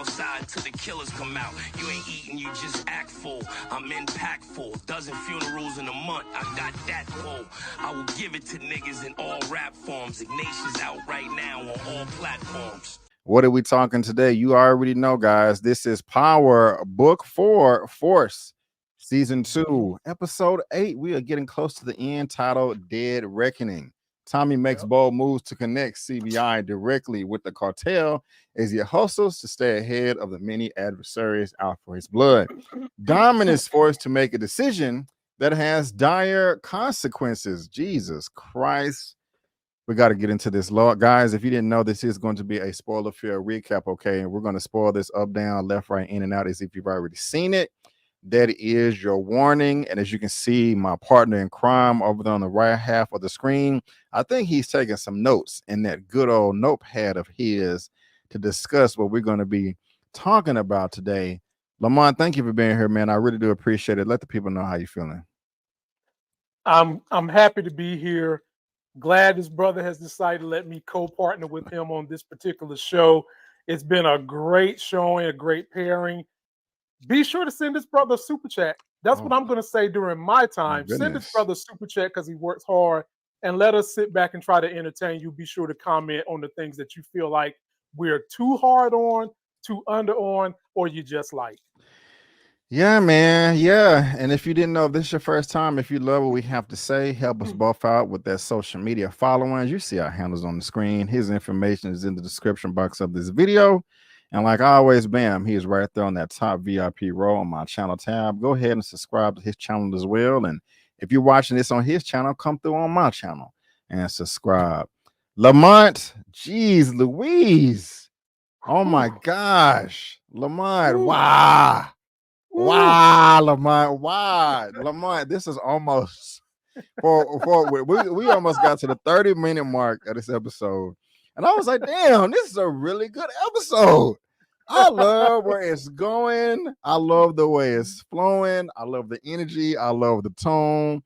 outside till the killers come out. You ain't eating, you just act full. I'm impactful. Dozen funerals in a month, I got that pull. I will give it to niggas in all rap forms. Ignatius out right now on all platforms. What are we talking today? You already know, guys. This is Power Book 4 Force Season 2, Episode 8. We are getting close to the end, titled Dead Reckoning. Tommy makes bold moves to connect CBI directly with the cartel as he hustles to stay ahead of the many adversaries out for his blood. Diamond is forced to make a decision that has dire consequences. Jesus Christ. We got to get into this, Lord. Guys, if you didn't know, this is going to be a spoiler-filled recap, okay? And we're going to spoil this up, down, left, right, in, and out as if you've already seen it. That is your warning. And as you can see, my partner in crime over there on the right half of the screen, I think he's taking some notes in that good old notepad of his to discuss what we're going to be talking about today. Lamont, thank you for being here, man. I really do appreciate it. Let the people know how you're feeling. I'm happy to be here. Glad his brother has decided to let me co-partner with him on this particular show. It's been a great showing, a great pairing. Be sure to send this brother a super chat. That's what I'm going to say during my time. Send this brother a super chat because he works hard, and let us sit back and try to entertain you. Be sure to comment on the things that you feel like we're too hard on, too under on, or you just like. Yeah, man. Yeah. And if you didn't know, if this is your first time, if you love what we have to say, help us both out with that social media following. You see our handles on the screen. His information is in the description box of this video. And like always, bam, he is right there on that top VIP row on my channel tab. Go ahead and subscribe to his channel as well. And if you're watching this on his channel, come through on my channel and subscribe. Lamont, geez, Louise. Oh my gosh. Lamont, wow. Wow, Lamont, wow. Lamont, this is almost we almost got to the 30-minute mark of this episode. And I was like, damn, this is a really good episode. I love where it's going. I love the way it's flowing. I love the energy. I love the tone.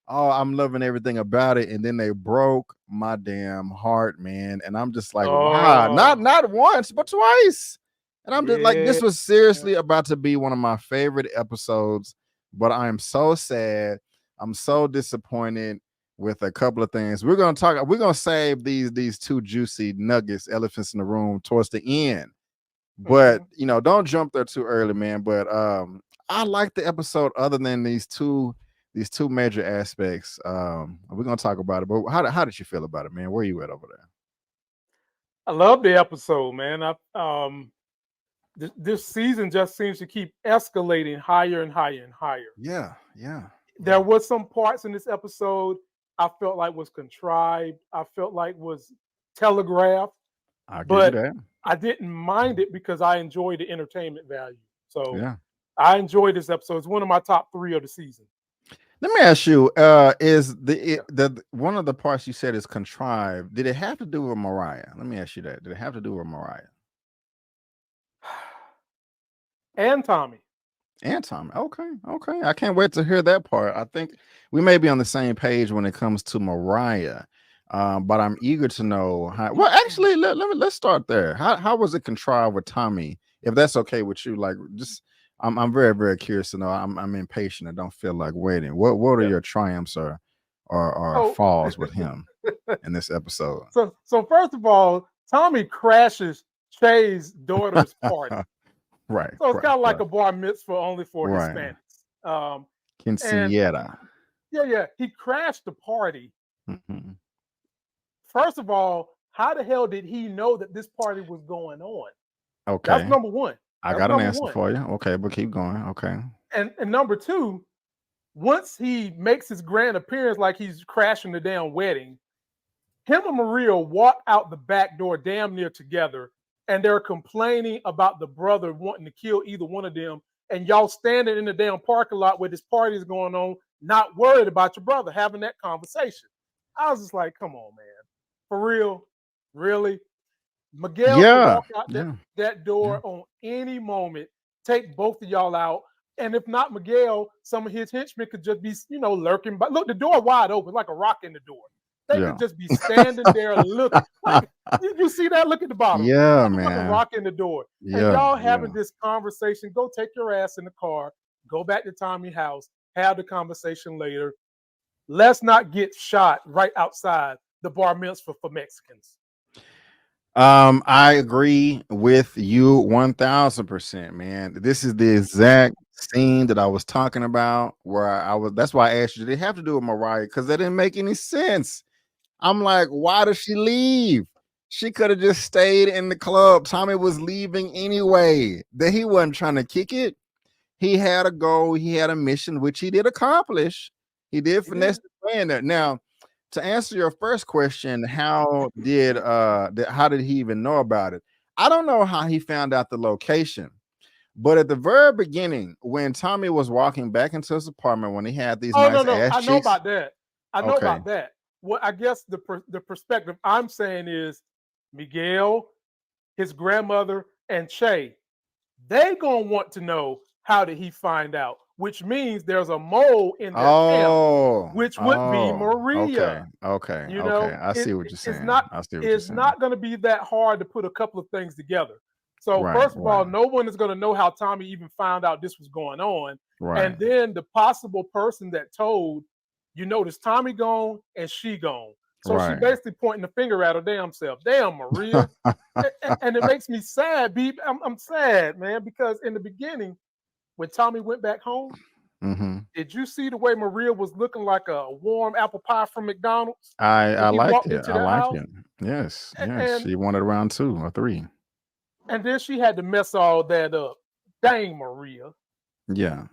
Oh, I'm loving everything about it. And then they broke my damn heart, man. And I'm just like, wow, not once, but twice. And I'm just like, this was seriously about to be one of my favorite episodes, but I am so sad. I'm so disappointed with a couple of things. We're going to save these two juicy nuggets, elephants in the room, towards the end. But, you know, don't jump there too early, man. But I like the episode other than these two major aspects. We're going to talk about it. But how did you feel about it, man? Where you at over there? I love the episode, man. This season just seems to keep escalating higher and higher and higher. Yeah. There was some parts in this episode I felt like was contrived. I felt like was telegraphed. But I didn't mind it because I enjoyed the entertainment value. So yeah. I enjoyed this episode. It's one of my top 3 of the season. Let me ask you, is the one of the parts you said is contrived, did it have to do with Mariah? Let me ask you that. Did it have to do with Mariah? And Tommy. Okay. I can't wait to hear that part. I think we may be on the same page when it comes to Mariah, but I'm eager to know how. Well, actually, let's start there. How was it contrived with Tommy? If that's okay with you, like, just I'm very, very curious to know. I'm impatient. I don't feel like waiting. What are your triumphs or falls with him in this episode? So first of all, Tommy crashes Che's daughter's party. Right. So it's kind of like a bar mitzvah only for Hispanics. Quinceañera. Yeah. He crashed the party. First of all, how the hell did he know that this party was going on? Okay. That's number one. I got an answer for you. Okay, but keep going. Okay. And number 2, once he makes his grand appearance like he's crashing the damn wedding, him and Maria walk out the back door damn near together. And they're complaining about the brother wanting to kill either one of them. And y'all standing in the damn parking lot where this party is going on, not worried about your brother, having that conversation. I was just like, come on, man. For real? Really? Miguel can walk out that door on any moment, take both of y'all out. And if not Miguel, some of his henchmen could just be, lurking. But look, the door wide open, like a rock in the door. They could just be standing there looking. Like, you see that? Look at the bottom. Yeah, man. man. Rock in the door. Yeah, and y'all having this conversation. Go take your ass in the car. Go back to Tommy's house. Have the conversation later. Let's not get shot right outside the bar mitzvah for Mexicans. I agree with you 1000%, man. This is the exact scene that I was talking about where I was. That's why I asked you, did they have to do with Mariah? Because that didn't make any sense. I'm like, why does she leave? She could have just stayed in the club. Tommy was leaving anyway. That he wasn't trying to kick it. He had a goal. He had a mission, which he did accomplish. He did finesse the plan there. Now, to answer your first question, how did he even know about it? I don't know how he found out the location, but at the very beginning, when Tommy was walking back into his apartment, when he had these ass I cheeks, know about that. I know about that. Well, I guess the perspective I'm saying is Miguel, his grandmother, and Che, they gonna want to know how did he find out, which means there's a mole in their camp, which would be Maria. Okay. You know, I see what you're saying. It's not going to be that hard to put a couple of things together. So first of all, no one is going to know how Tommy even found out this was going on. And then the possible person that told, you notice Tommy gone and she gone. So she basically pointing the finger at her damn self. Damn, Maria. and it makes me sad, Beep. I'm sad, man, because in the beginning, when Tommy went back home, did you see the way Maria was looking like a warm apple pie from McDonald's? I liked it. I liked it. Yes. She wanted around 2 or 3. And then she had to mess all that up. Dang, Maria. Yeah.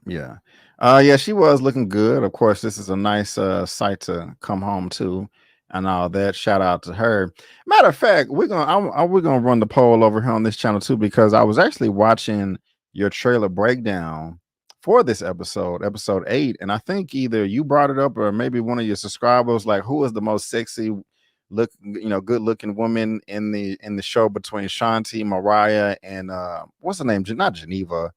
She was looking good. Of course, this is a nice sight to come home to and all that. Shout out to her. Matter of fact, we're gonna run the poll over here on this channel too, because I was actually watching your trailer breakdown for this episode 8, and I think either you brought it up or maybe one of your subscribers, like, who is the most sexy good looking woman in the show between Shanti, Mariah, and what's her name? Not Geneva.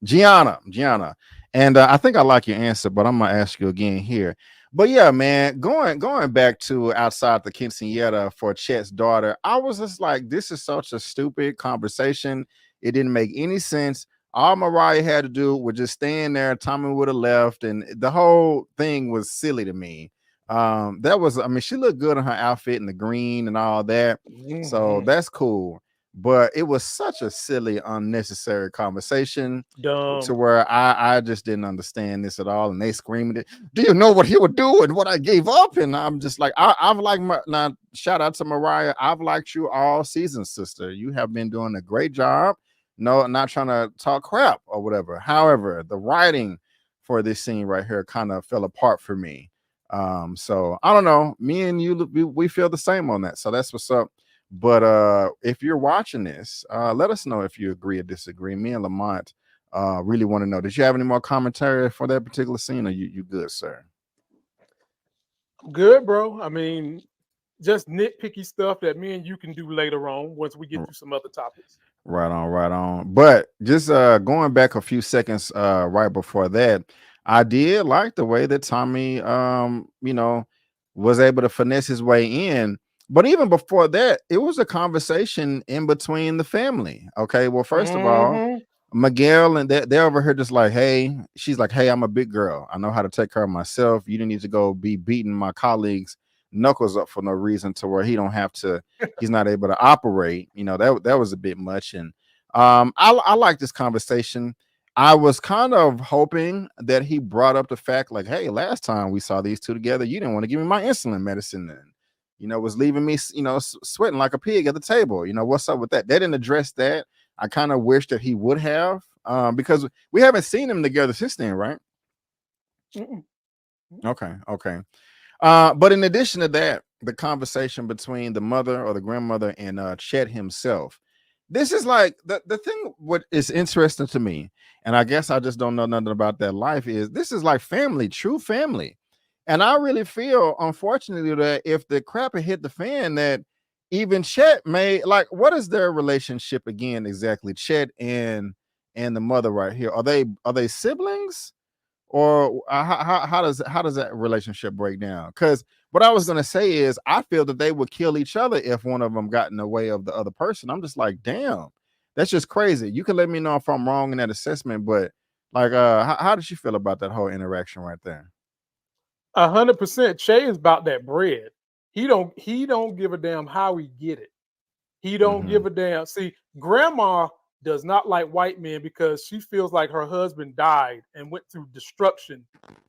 Gianna. And I think I like your answer, but I'm gonna ask you again here. But yeah, man, going back to outside the quinceañera for Chet's daughter, I was just like, this is such a stupid conversation. It didn't make any sense. All Mariah had to do was just stand there. Tommy would have left, and the whole thing was silly to me. She looked good in her outfit and the green and all that, so that's cool. But it was such a silly, unnecessary conversation. Dumb. To where I just didn't understand this at all. And they screamed it. Do you know what he would do and what I gave up? And I'm just like, I've liked now. Shout out to Mariah. I've liked you all season, sister. You have been doing a great job. No, not trying to talk crap or whatever. However, the writing for this scene right here kind of fell apart for me. So I don't know. Me and you, we feel the same on that. So that's what's up. But if you're watching this, let us know if you agree or disagree. Me and Lamont really want to know. Did you have any more commentary for that particular scene, or you good, sir? Good, bro. I mean, just nitpicky stuff that me and you can do later on once we get to some other topics. Right on. But just going back a few seconds right before that, I did like the way that Tommy was able to finesse his way in. But even before that, it was a conversation in between the family. Okay, well, first of all, Miguel and they're over here just like, hey, she's like, hey, I'm a big girl. I know how to take care of myself. You didn't need to go be beating my colleagues' knuckles up for no reason to where he's not able to operate. That was a bit much. And I like this conversation. I was kind of hoping that he brought up the fact like, hey, last time we saw these two together, you didn't want to give me my insulin medicine then. Was leaving me, sweating like a pig at the table. What's up with that? They didn't address that. I kind of wish that he would have, because we haven't seen them together since then, right? Okay. But in addition to that, the conversation between the mother or the grandmother and Chet himself, this is like the thing. What is interesting to me, and I guess I just don't know nothing about that life, is this is like family, true family. And I really feel, unfortunately, that if the crap had hit the fan, that even Chet may, like, what is their relationship again exactly? Chet and the mother right here. Are they siblings? or how does that relationship break down? Because what I was gonna say is, I feel that they would kill each other if one of them got in the way of the other person. I'm just like, damn, that's just crazy. You can let me know if I'm wrong in that assessment, but like, how did you feel about that whole interaction right there? 100%. Shay is about that bread. He don't give a damn how he get it. He don't give a damn. See, grandma does not like white men because she feels like her husband died and went through destruction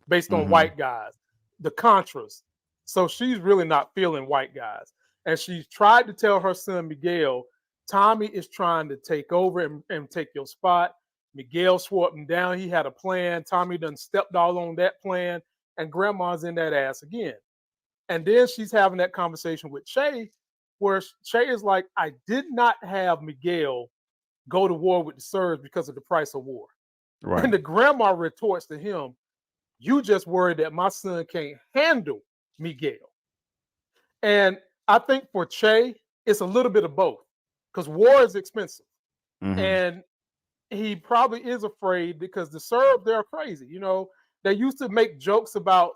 based on white guys, the Contras. So she's really not feeling white guys. And she's tried to tell her son Miguel, Tommy is trying to take over and take your spot. Miguel swore up and down. He had a plan. Tommy done stepped all on that plan. And grandma's in that ass again. And then she's having that conversation with Shay, where Shay is like, I did not have Miguel go to war with the Serbs because of the price of war. Right. And the grandma retorts to him, you just worried that my son can't handle Miguel. And I think for Shay, it's a little bit of both, because war is expensive. And he probably is afraid because the Serbs, they're crazy. You know, they used to make jokes about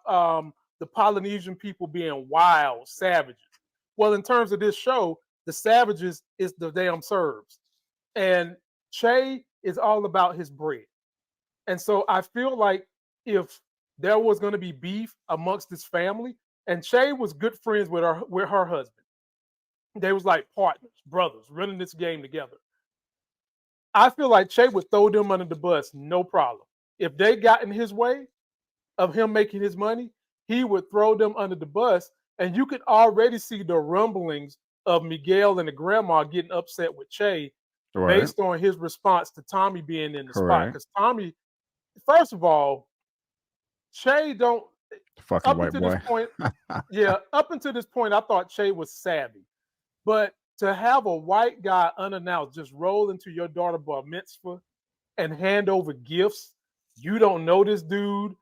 the Polynesian people being wild, savages. Well, in terms of this show, the savages is the damn Serbs. And Che is all about his bread. And so I feel like if there was going to be beef amongst this family, and Che was good friends with her husband. They was like partners, brothers, running this game together. I feel like Che would throw them under the bus, no problem. If they got in his way of him making his money, he would throw them under the bus. And you could already see the rumblings of Miguel and the grandma getting upset with Che based on his response to Tommy being in the spot. Because Tommy, first of all, Che don't fucking white boy. Up until this point, I thought Che was savvy. But to have a white guy unannounced just roll into your daughter bar mitzvah and hand over gifts, you don't know this dude.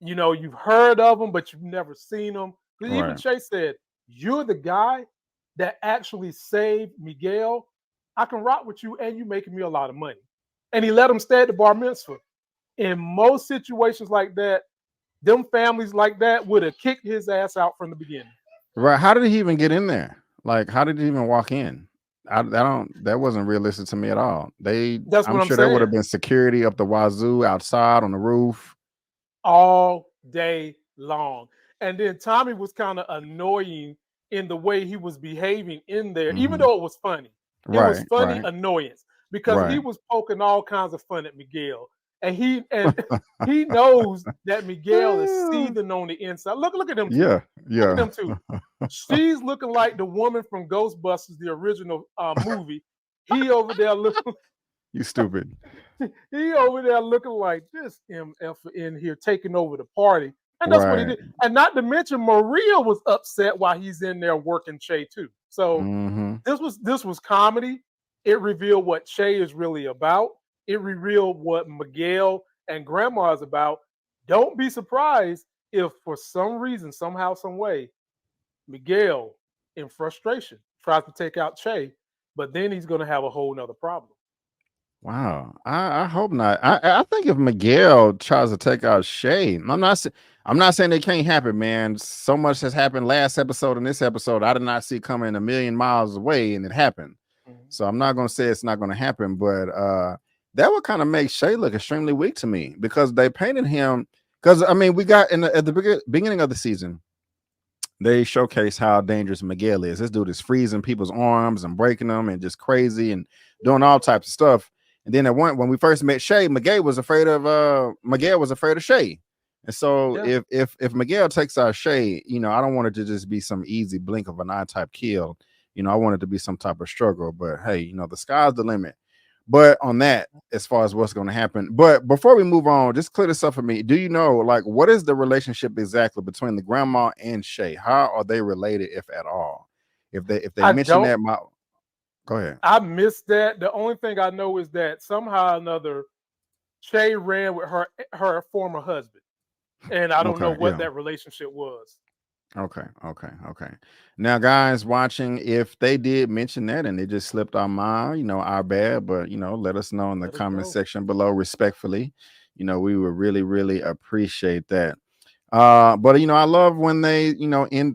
You know, you've heard of him, but you've never seen him. Even Che said, you're the guy that actually saved Miguel. I can rock with you and you making me a lot of money. And he let him stay at the bar mitzvah. In most situations like that, them families like that would have kicked his ass out from the beginning. Right. How did he even get in there? Like, how did he even walk in? That wasn't realistic to me at all. I'm sure there would have been security up the wazoo outside on the roof. All day long. And then Tommy was kind of annoying in the way he was behaving in there, even though it was funny. It was funny annoyance because he was poking all kinds of fun at Miguel. And he knows that Miguel is seething on the inside. Look at them two. Yeah. Look at them two. She's looking like the woman from Ghostbusters, the original movie. He over there looking. You stupid. He over there looking like this MF in here taking over the party. And that's what he did. And not to mention Maria was upset while he's in there working Che too. So this was comedy. It revealed what Che is really about. It revealed what Miguel and Grandma is about. Don't be surprised if for some reason, somehow, some way, Miguel, in frustration, tries to take out Che, but then he's going to have a whole nother problem. Wow, I hope not. I think if Miguel tries to take out Shay, I'm not saying it can't happen, man. So much has happened last episode and this episode. I did not see coming a million miles away, and it happened. So I'm not going to say it's not going to happen, but that would kind of make Shay look extremely weak to me because they painted him. Because I mean, we got at the beginning of the season, they showcase how dangerous Miguel is. This dude is freezing people's arms and breaking them and just crazy and doing all types of stuff. And then when we first met Shay, Miguel was afraid of Shay. And so if Miguel takes out Shay, you know, I don't want it to just be some easy blink of an eye type kill. You know, I want it to be some type of struggle. But hey, you know, the sky's the limit. But on that, as far as what's going to happen. But before we move on, just clear this up for me. Do you know, like, what is the relationship exactly between the grandma and Shay? How are they related, if at all? If they mention that, go ahead. I missed that. The only thing I know is that somehow or another, Shay ran with her former husband. And I don't know what that relationship was. Okay. Now, guys watching, if they did mention that and it just slipped our mind, you know, our bad, but, you know, let us know in the comment section below respectfully. we would really, really appreciate that. But I love when they,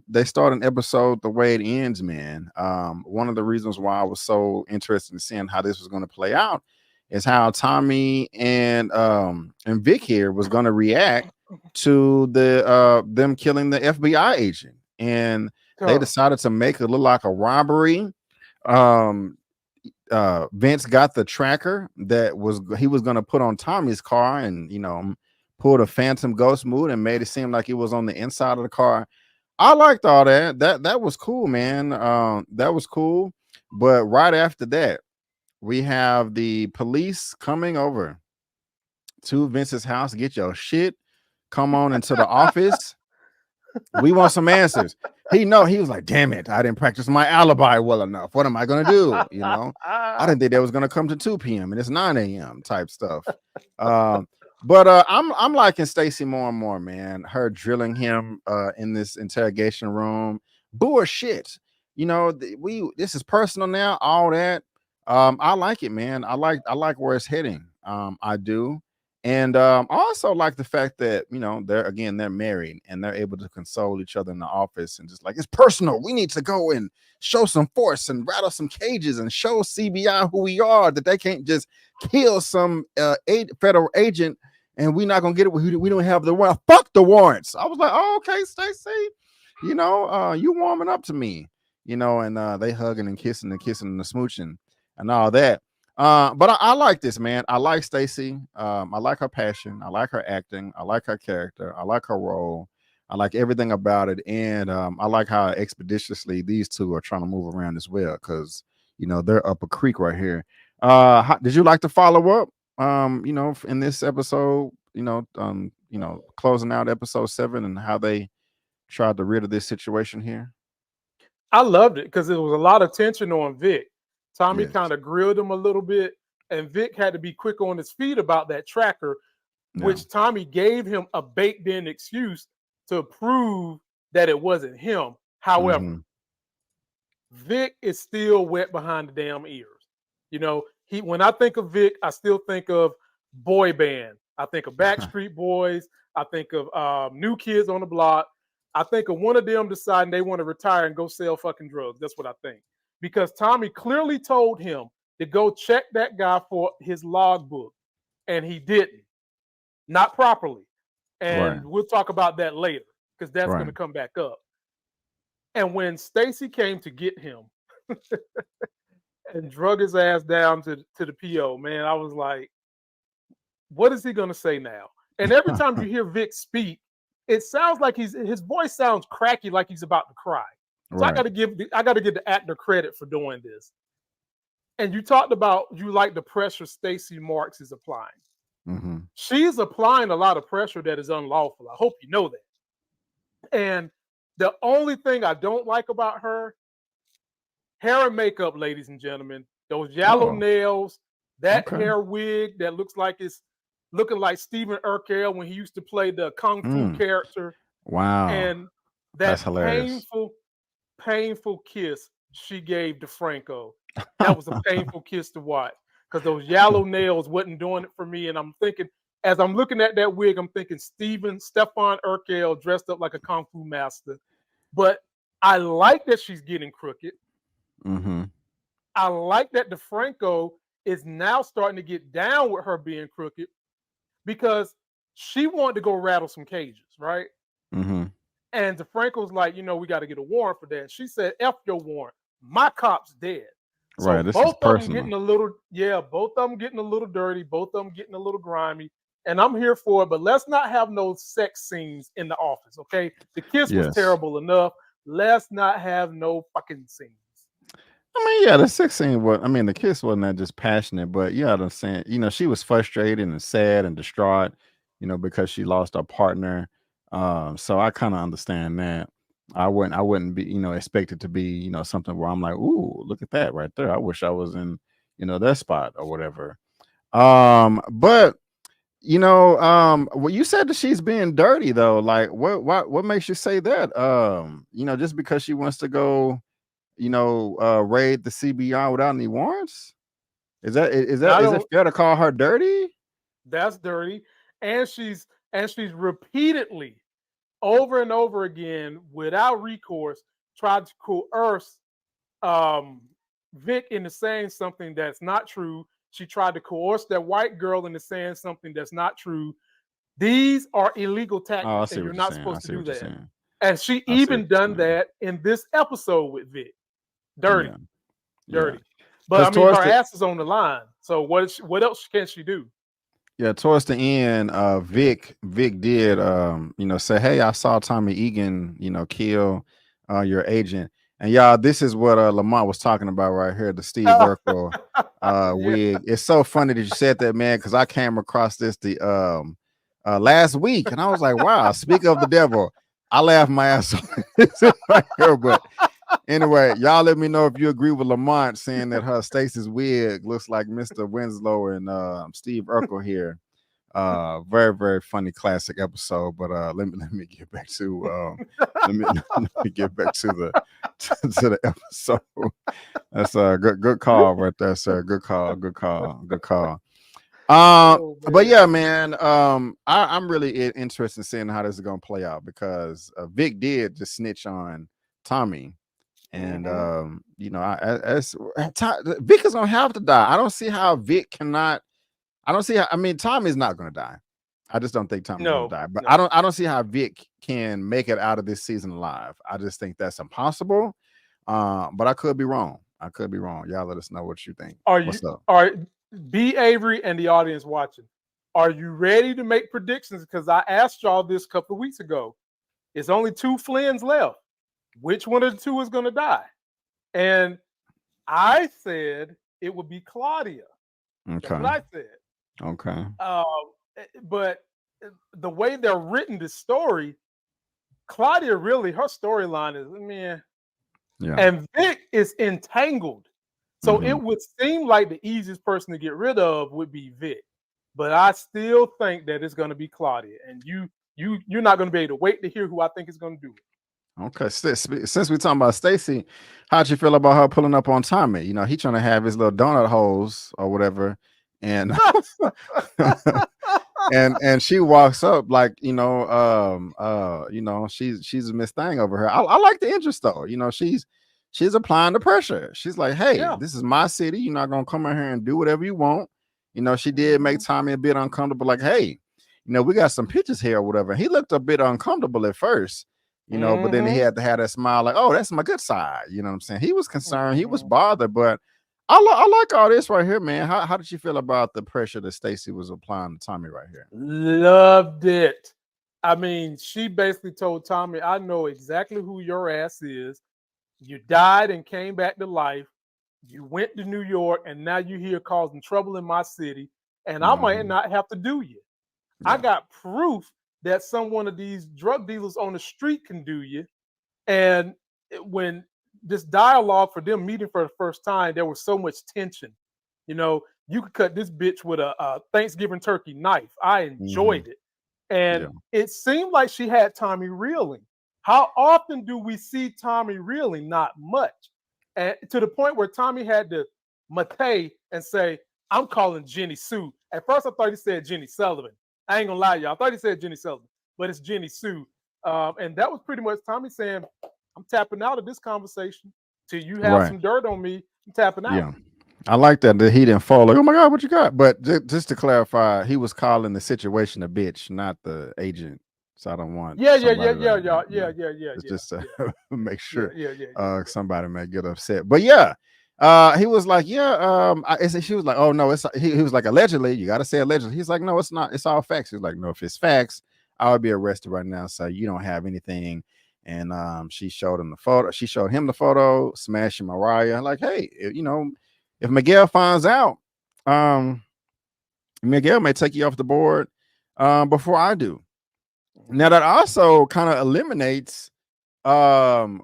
they start an episode the way it ends, man. One of the reasons why I was so interested in seeing how this was going to play out is how Tommy and Vic here was going to react to them killing the FBI agent. And they decided to make it look like a robbery. Vince got the tracker that he was going to put on Tommy's car, and pulled a phantom ghost move and made it seem like it was on the inside of the car. I liked all that. That was cool, man. That was cool. But right after that, we have the police coming over to Vince's house. Get your shit. Come on into the office. We want some answers. He was like, damn it, I didn't practice my alibi well enough. What am I gonna do? I didn't think that was gonna come to 2 p.m. and it's 9 a.m. type stuff. But I'm liking Stacy more and more, man. Her drilling him in this interrogation room. Bullshit. This is personal now, all that. I like it, man. I like where it's heading. I do. And I also like the fact that they're married and they're able to console each other in the office and just like, it's personal. We need to go and show some force and rattle some cages and show CBI who we are, that they can't just kill some federal agent and we're not gonna get it. We don't have the warrant. Fuck the warrants. I was like, oh, okay, Stacy, you warming up to me, and they hugging and kissing and smooching and all that. But I like this, man. I like Stacy. I like her passion. I like her acting. I like her character. I like her role. I like everything about it. And I like how expeditiously these two are trying to move around as well, because they're up a creek right here. Did you like to follow up? In this episode, closing out episode 7 and how they tried to rid of this situation here? I loved it because there was a lot of tension on Vic. Tommy kind of grilled him a little bit, and Vic had to be quick on his feet about that tracker, which Tommy gave him a baked-in excuse to prove that it wasn't him. However, Vic is still wet behind the damn ears. When I think of Vic, I still think of boy band. I think of Backstreet Boys. I think of New Kids on the Block. I think of one of them deciding they want to retire and go sell fucking drugs. That's what I think. Because Tommy clearly told him to go check that guy for his logbook, and he didn't. Not properly. And we'll talk about that later, because that's going to come back up. And when Stacy came to get him and drug his ass down to the PO, man, I was like, what is he going to say now? And every time you hear Vic speak, it sounds like his voice sounds cracky, like he's about to cry. So I got to give the actor credit for doing this. And you talked about you like the pressure Stacy Marx is applying. She's applying a lot of pressure that is unlawful. I hope you know that. And the only thing I don't like about her, hair and makeup, ladies and gentlemen, those yellow nails, that hair wig that looks like it's looking like Stephen Urkel when he used to play the Kung Fu character. Wow. And that's painful kiss she gave DeFranco. That was a painful kiss to watch, because those yellow nails wasn't doing it for me. And I'm thinking, as I'm looking at that wig, I'm thinking Stefan Urkel dressed up like a Kung Fu master. But I like that she's getting crooked. I like that DeFranco is now starting to get down with her being crooked, because she wanted to go rattle some cages, right? And DeFranco's like, we got to get a warrant for that. And she said, F your warrant. My cop's dead. So this both is of personal. them getting a little, both of them getting a little dirty, both of them getting a little grimy. And I'm here for it, but let's not have no sex scenes in the office, okay? The kiss was terrible enough. Let's not have no fucking scenes. I mean, the sex scene the kiss wasn't that just passionate, but I'm saying, she was frustrated and sad and distraught, because she lost her partner. So I kind of understand that. I wouldn't be, expected to be, something where I'm like, ooh, look at that right there. I wish I was in, that spot or whatever. But well, you said that she's being dirty though. Like, what makes you say that? Just because she wants to go, raid the CBI without any warrants? Is it fair to call her dirty? That's dirty. and she's repeatedly, over and over again, without recourse, tried to coerce Vic into saying something that's not true. She tried to coerce that white girl into saying something that's not true. These are illegal tactics, and you're not supposed to do that. And she even done that in this episode with Vic. Dirty. But I mean, her ass is on the line. So what else can she do? Yeah, towards the end, Vic did say, "Hey, I saw Tommy Egan, kill your agent." And y'all, this is what Lamont was talking about right here, the Steve Urkel wig. It's so funny that you said that, man, because I came across this last week, and I was like, wow, speak of the devil. I laughed my ass off right here, but anyway, y'all let me know if you agree with Lamont saying that her Stacy's wig looks like Mr. Winslow and Steve Urkel here. Very, very funny classic episode. But let me get back to let me get back to the episode. That's a good call right there, sir. Good call. But yeah, man, I'm really interested in seeing how this is gonna play out because Vic did just snitch on Tommy, and Vic is gonna have to die. I don't see how Vic cannot. I don't see how. I mean, Tommy's not gonna die. I just don't think Tommy's gonna die. But I don't see how Vic can make it out of this season alive. I just think that's impossible. But I could be wrong. Y'all let us know what you think. What's up? All right. B. Avery and the audience watching, are you ready to make predictions? Because I asked y'all this a couple of weeks ago. It's only 2 Flynn's left. Which one of the 2 is going to die? And I said it would be Claudia. Okay. That's what I said. Okay. But the way they're written this story, Claudia really, her storyline is, man. Yeah. And Vic is entangled. So it would seem like the easiest person to get rid of would be Vic, but I still think that it's going to be Claudia, and you're not going to be able to wait to hear who I think is going to do it. Okay, since we're talking about Stacy, how'd you feel about her pulling up on Tommy? He trying to have his little donut holes or whatever, and and she walks up like she's a Miss Thing over her. I like the interest though. She's applying the pressure. She's like, hey, this is my city. You're not going to come in here and do whatever you want. She did make Tommy a bit uncomfortable. Like, hey, we got some pictures here or whatever. He looked a bit uncomfortable at first, but then he had to have that smile like, oh, that's my good side. You know what I'm saying? He was concerned. He was bothered. But I like all this right here, man. How did you feel about the pressure that Stacy was applying to Tommy right here? Loved it. I mean, she basically told Tommy, I know exactly who your ass is. You died and came back to life. You went to New York, and now you're here causing trouble in my city, and I might not have to do you. Yeah. I got proof that one of these drug dealers on the street can do you. And when this dialogue for them meeting for the first time, there was so much tension. You could cut this bitch with a Thanksgiving turkey knife. I enjoyed it. And it seemed like she had Tommy reeling. How often do we see Tommy reeling? Not much. And to the point where Tommy had to mate and say, I'm calling Jenny Sue. At first, I thought he said Jenny Sullivan. I ain't gonna lie, y'all. I thought he said Jenny Sullivan, but it's Jenny Sue. And that was pretty much Tommy saying, I'm tapping out of this conversation till you have some dirt on me. I'm tapping out. Yeah. I like that he didn't fall like, oh my God, what you got? But just to clarify, he was calling the situation a bitch, not the agent. So I don't want just to make sure somebody may get upset. But he was like, she was like, oh no, he was like, allegedly, you gotta say allegedly. He's like, no, it's not, it's all facts. He's like, no, if it's facts, I would be arrested right now. So you don't have anything. And she showed him the photo, smashing Mariah. Like, hey, if Miguel finds out, Miguel may take you off the board before I do. Now that also kind of eliminates Junkie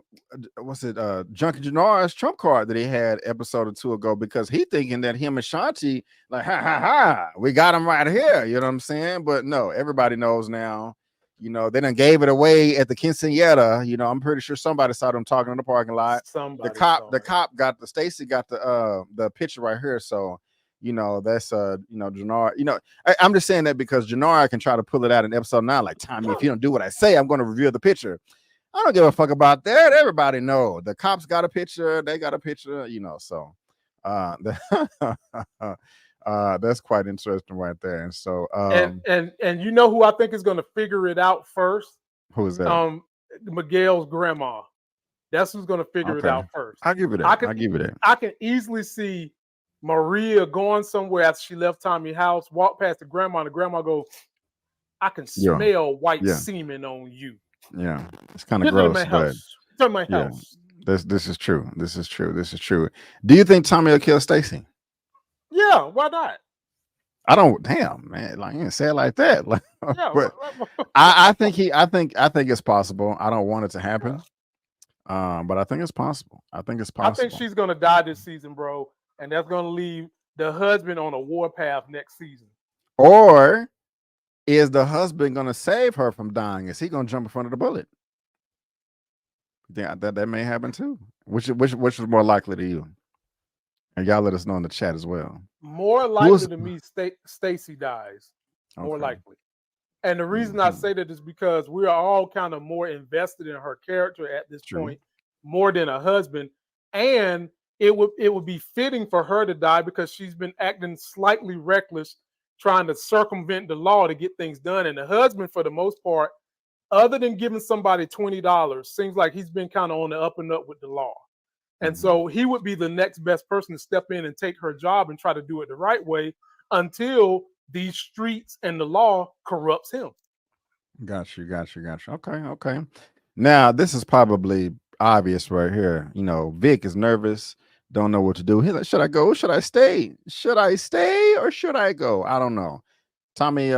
Gennard's trump card that he had episode or 2 ago, because he thinking that him and Shanti, like, we got him right here, you know what I'm saying? But no, everybody knows now, they done gave it away at the quinceañera. I'm pretty sure somebody saw them talking in the parking lot. The cop got Stacy got the picture right here. So that's Jannard. I'm just saying that because Jannard can try to pull it out in episode 9, like, Tommy, if you don't do what I say, I'm going to reveal the picture. I don't give a fuck about that. Everybody know the cops got a picture. They got a picture, so that's quite interesting right there. And so and you know who I think is going to figure it out first? Who is that? Miguel's grandma. That's who's going to figure it out first. I'll give it that. I'll give it that. I can easily see Maria going somewhere after she left Tommy's house, walk past the grandma, and the grandma go, I can smell white semen on you. Yeah, it's kind of gross, but my house. This is true. This is true. Do you think Tommy will kill Stacy? Yeah, why not? I don't. Damn, man, like you didn't say it like that. Like, yeah, but I think it's possible. I don't want it to happen, but I think it's possible. I think she's gonna die this season, bro, and that's gonna leave the husband on a warpath next season. Or is the husband going to save her from dying? Is he going to jump in front of the bullet? Yeah, that may happen too. Which is more likely to you? And y'all let us know in the chat as well. More likely to me, Stacy dies. More likely. And the reason I say that is because we are all kind of more invested in her character at this point, more than a husband. And it would be fitting for her to die because she's been acting slightly reckless, trying to circumvent the law to get things done. And the husband, for the most part, other than giving somebody $20, seems like he's been kind of on the up and up with the law. And so he would be the next best person to step in and take her job and try to do it the right way until these streets and the law corrupts him. Got you. Okay. Now, this is probably obvious right here. Vic is nervous. Don't know what to do. He's like, should I go? Should I stay? Should I stay or should I go? I don't know. Tommy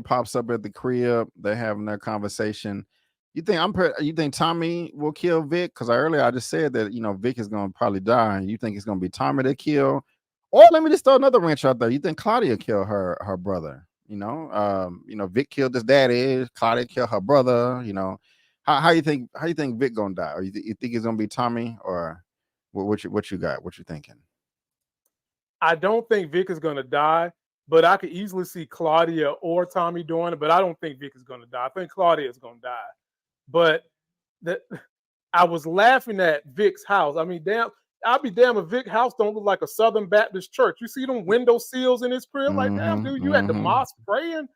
pops up at the crib. They're having their conversation. You think Tommy will kill Vic? Because earlier I just said that Vic is gonna probably die. You think it's gonna be Tommy to kill? Or let me just throw another wrench out there. You think Claudia killed her brother? Vic killed his daddy. Claudia killed her brother. How you think Vic gonna die? Or you think it's gonna be Tommy or? What you got? What you thinking? I don't think Vic is going to die, but I could easily see Claudia or Tommy doing it. But I don't think Vic is going to die. I think Claudia is going to die. But I was laughing at Vic's house. I mean, I'll be damn if Vic's house don't look like a Southern Baptist church. You see them window sills in his crib? Like, damn, dude, you at the mosque praying?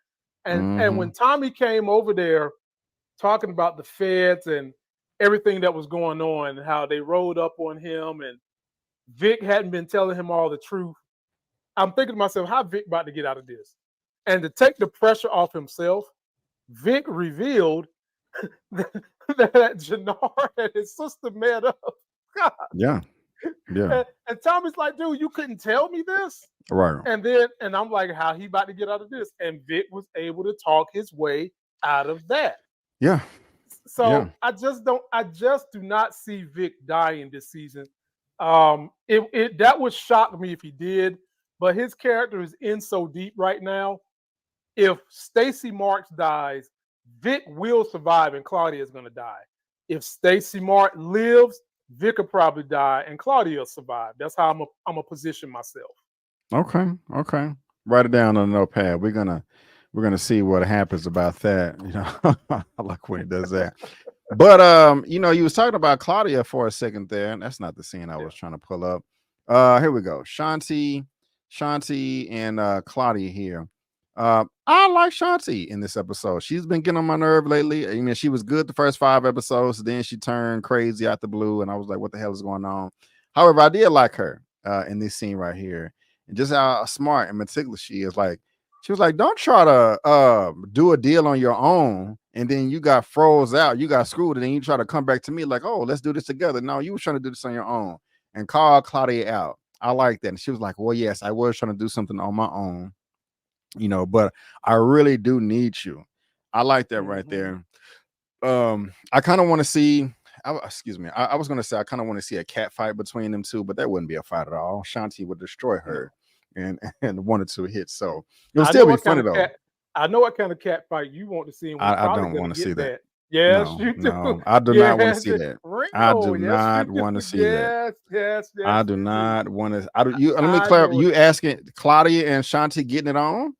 And when Tommy came over there talking about the feds and everything that was going on, how they rolled up on him, and Vic hadn't been telling him all the truth. I'm thinking to myself, how Vic about to get out of this? And to take the pressure off himself, Vic revealed that Jannard and his sister met up. God. Yeah. And Tommy's like, dude, you couldn't tell me this? Right. And I'm like, how he about to get out of this? And Vic was able to talk his way out of that. Yeah. So I just do not see Vic dying this season. That would shock me if he did, but his character is in so deep right now. If Stacy Marx dies, Vic will survive and Claudia is going to die. If Stacy Marx lives, Vic will probably die and Claudia will survive. That's how I'm gonna position myself. Okay. Write it down on the notepad. We're gonna see what happens about that. I like when he does that. But you was talking about Claudia for a second there, and that's not the scene I was trying to pull up. Here we go. Shanti and Claudia here. I like Shanti in this episode. She's been getting on my nerve lately. I mean, she was good the first 5 episodes, then she turned crazy out the blue, and I was like, what the hell is going on? However, I did like her in this scene right here, and just how smart and meticulous she is. Like, she was like, don't try to do a deal on your own, and then you got froze out, you got screwed, and then you try to come back to me like, oh, let's do this together. No, you were trying to do this on your own, and call Claudia out. I like that. And she was like, well, yes, I was trying to do something on my own, but I really do need you. I like that right there. I kind of want to see, I was going to say, I kind of want to see a cat fight between them two, but that wouldn't be a fight at all. Shanti would destroy her and 1 or 2 hits. So it would still be funny though. I know what kind of cat fight you want to see. And I don't want to see that. Yes, No, you do. no, I do not want to Yes, see that. I Ringo. do Yes, you not do. want to see that. Yes, yes, I yes, do you do. not want to. I do. You let me I clarify. know You that, asking Claudia and Shanti getting it on?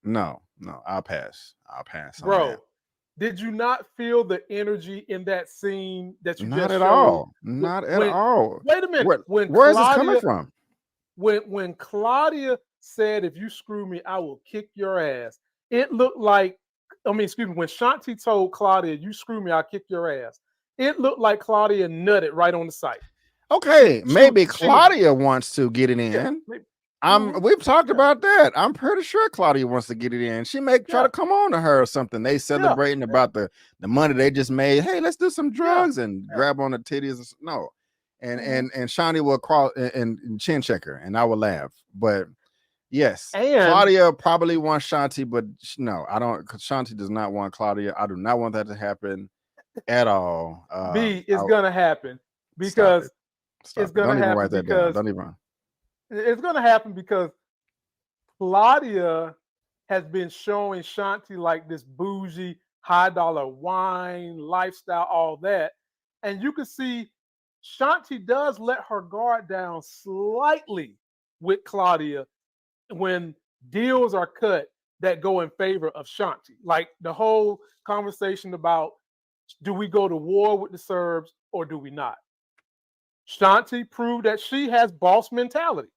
No, no, I'll pass. I'll pass on that. bro. Did you not feel the energy in that scene that you Not just at showed? all. Not at When all. wait a minute, Where is this coming from? when Claudia said, "If you screw me, I will kick your ass," it looked like, I mean, excuse me, when Shanti told Claudia, "You screw me, I'll kick your ass," it looked like Claudia nutted right on the site. Okay, maybe She was, Claudia wants to get it yeah, in. maybe, mhm, We've talked yeah, about that. I'm pretty sure Claudia wants to get it in. She may try yeah, to come on to her or something. They yeah, celebrating about the money they just made. Hey, let's do some yeah, drugs and yeah. grab on the titties. No, and Mhm. Shawnee will cross and chin check her, and I will laugh. But yes, And Claudia probably wants Shanti, but no, I don't. Shanti does not want Claudia. I do not want that to happen at all. B is gonna happen Stop because it. it's Stop it. gonna Don't even happen write that down. because Don't even. it's gonna happen because Claudia has been showing Shanti like this bougie, high dollar wine, lifestyle, all that. And you can see Shanti does let her guard down slightly with Claudia when deals are cut that go in favor of Shanti. Like the whole conversation about, do we go to war with the Serbs or do we not? Shanti proved that she has boss mentality.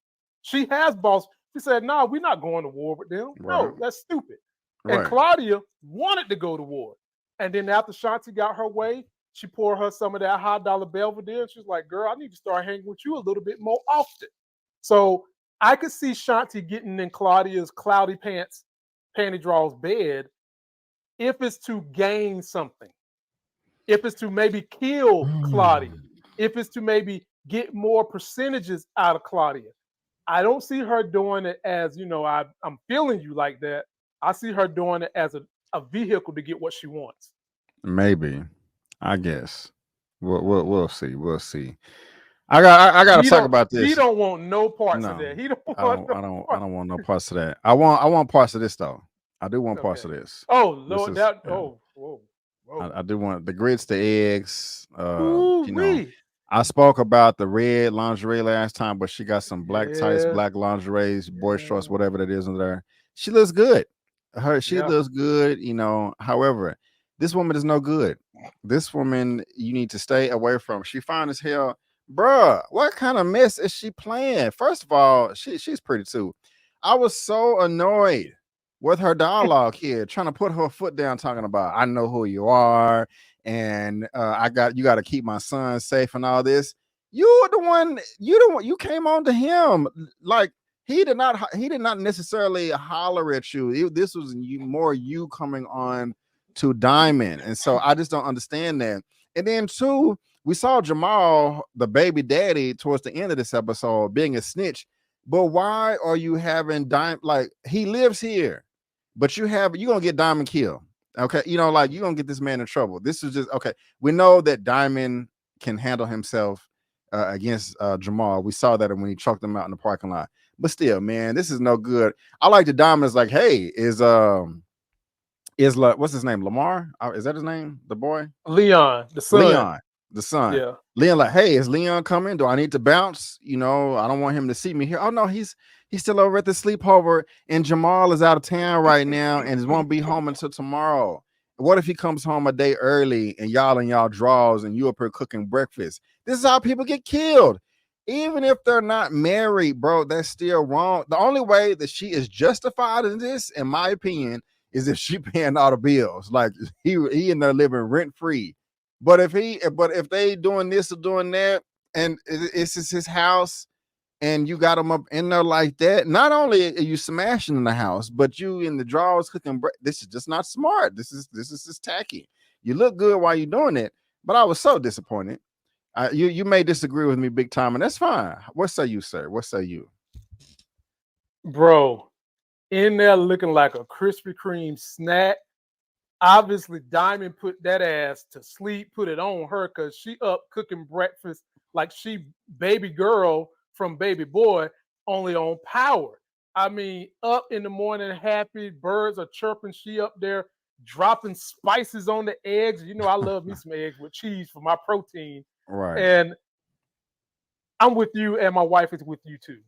She has boss. She said, "No, nah, we're not going to war with them. Right. No, that's stupid." And Right. Claudia wanted to go to war. And then after Shanti got her way, she poured her some of that high dollar Belvedere. And she's like, "Girl, I need to start hanging with you a little bit more often." So I could see Shanti getting in Claudia's cloudy pants, panty draws bed if it's to gain something, if it's to maybe kill Claudia, if it's to maybe get more percentages out of Claudia. I don't see her doing it as, I'm feeling you like that. I see her doing it as a vehicle to get what she wants. Maybe, I guess. We'll see. We'll see. I got to talk about He this. don't want no parts of No, that. He don't want no I parts. don't want no parts of that. I want parts of this though. I do want parts Okay. of this. Oh This Lord, is that yeah. whoa. I do want the grits, the eggs. Ooh You know, wee. I spoke about the red lingerie last time, but she got some black tights, Yes. black lingeries, boy shorts, Yeah. whatever that is in there. She looks good. She Yeah. looks good. However, this woman is no good. This woman you need to stay away from. She fine as hell, bruh. What kind of mess is she playing? First of all, she's pretty too. I was so annoyed with her dialogue here, trying to put her foot down, talking about I know who you are, and you got to keep my son safe and all this. You came on to him like he did not necessarily holler at you. This was more you coming on to Diamond, and so I just don't understand that. And then two, we saw Jamal, the baby daddy, towards the end of this episode being a snitch. But why are you having Diamond? Like he lives here, but you're gonna get Diamond killed. Okay, like you're gonna get this man in trouble. This is just okay. We know that Diamond can handle himself against Jamal. We saw that when he choked him out in the parking lot. But still, man, this is no good. I like the Diamond's like, hey, is what's his name? Lamar? Is that his name? The boy? Leon, the son. Leon, the son. Yeah. Leon, like, hey, is Leon coming? Do I need to bounce? I don't want him to see me here. Oh no, he's still over at the sleepover, and Jamal is out of town right now and won't be home until tomorrow. What if he comes home a day early and y'all in y'all drawers and you up here cooking breakfast? This is how people get killed. Even if they're not married, bro, that's still wrong. The only way that she is justified in this, in my opinion, is if she paying all the bills. Like he in there living rent free. But if they doing this or doing that, and it's just his house, and you got him up in there like that, not only are you smashing in the house, but you in the drawers cooking bread. This is just not smart. This is just tacky. You look good while you're doing it, but I was so disappointed. You may disagree with me big time, and that's fine. What say you, sir? What say you? Bro, in there looking like a Krispy Kreme snack. Obviously, Diamond put that ass to sleep, put it on her because she up cooking breakfast like she baby girl from baby boy, only on power. I mean, up in the morning, happy, birds are chirping. She up there dropping spices on the eggs. You know, I love me some eggs with cheese for my protein. Right. And I'm with you, and my wife is with you too.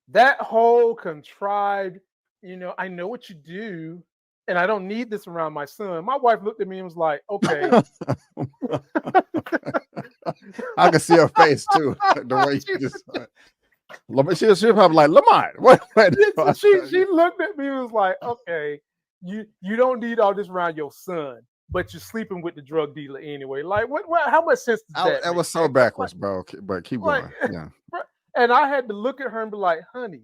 That whole contrived, you know, I know what you do, and I don't need this around my son. My wife looked at me and was like, okay. I can see her face too. The way you just she probably like, Lamont, what? She looked at me and was like, okay, you don't need all this around your son, but you're sleeping with the drug dealer anyway. Like, what how much sense does that That make? was so backwards, bro. But keep going. Yeah. And I had to look at her and be like, honey,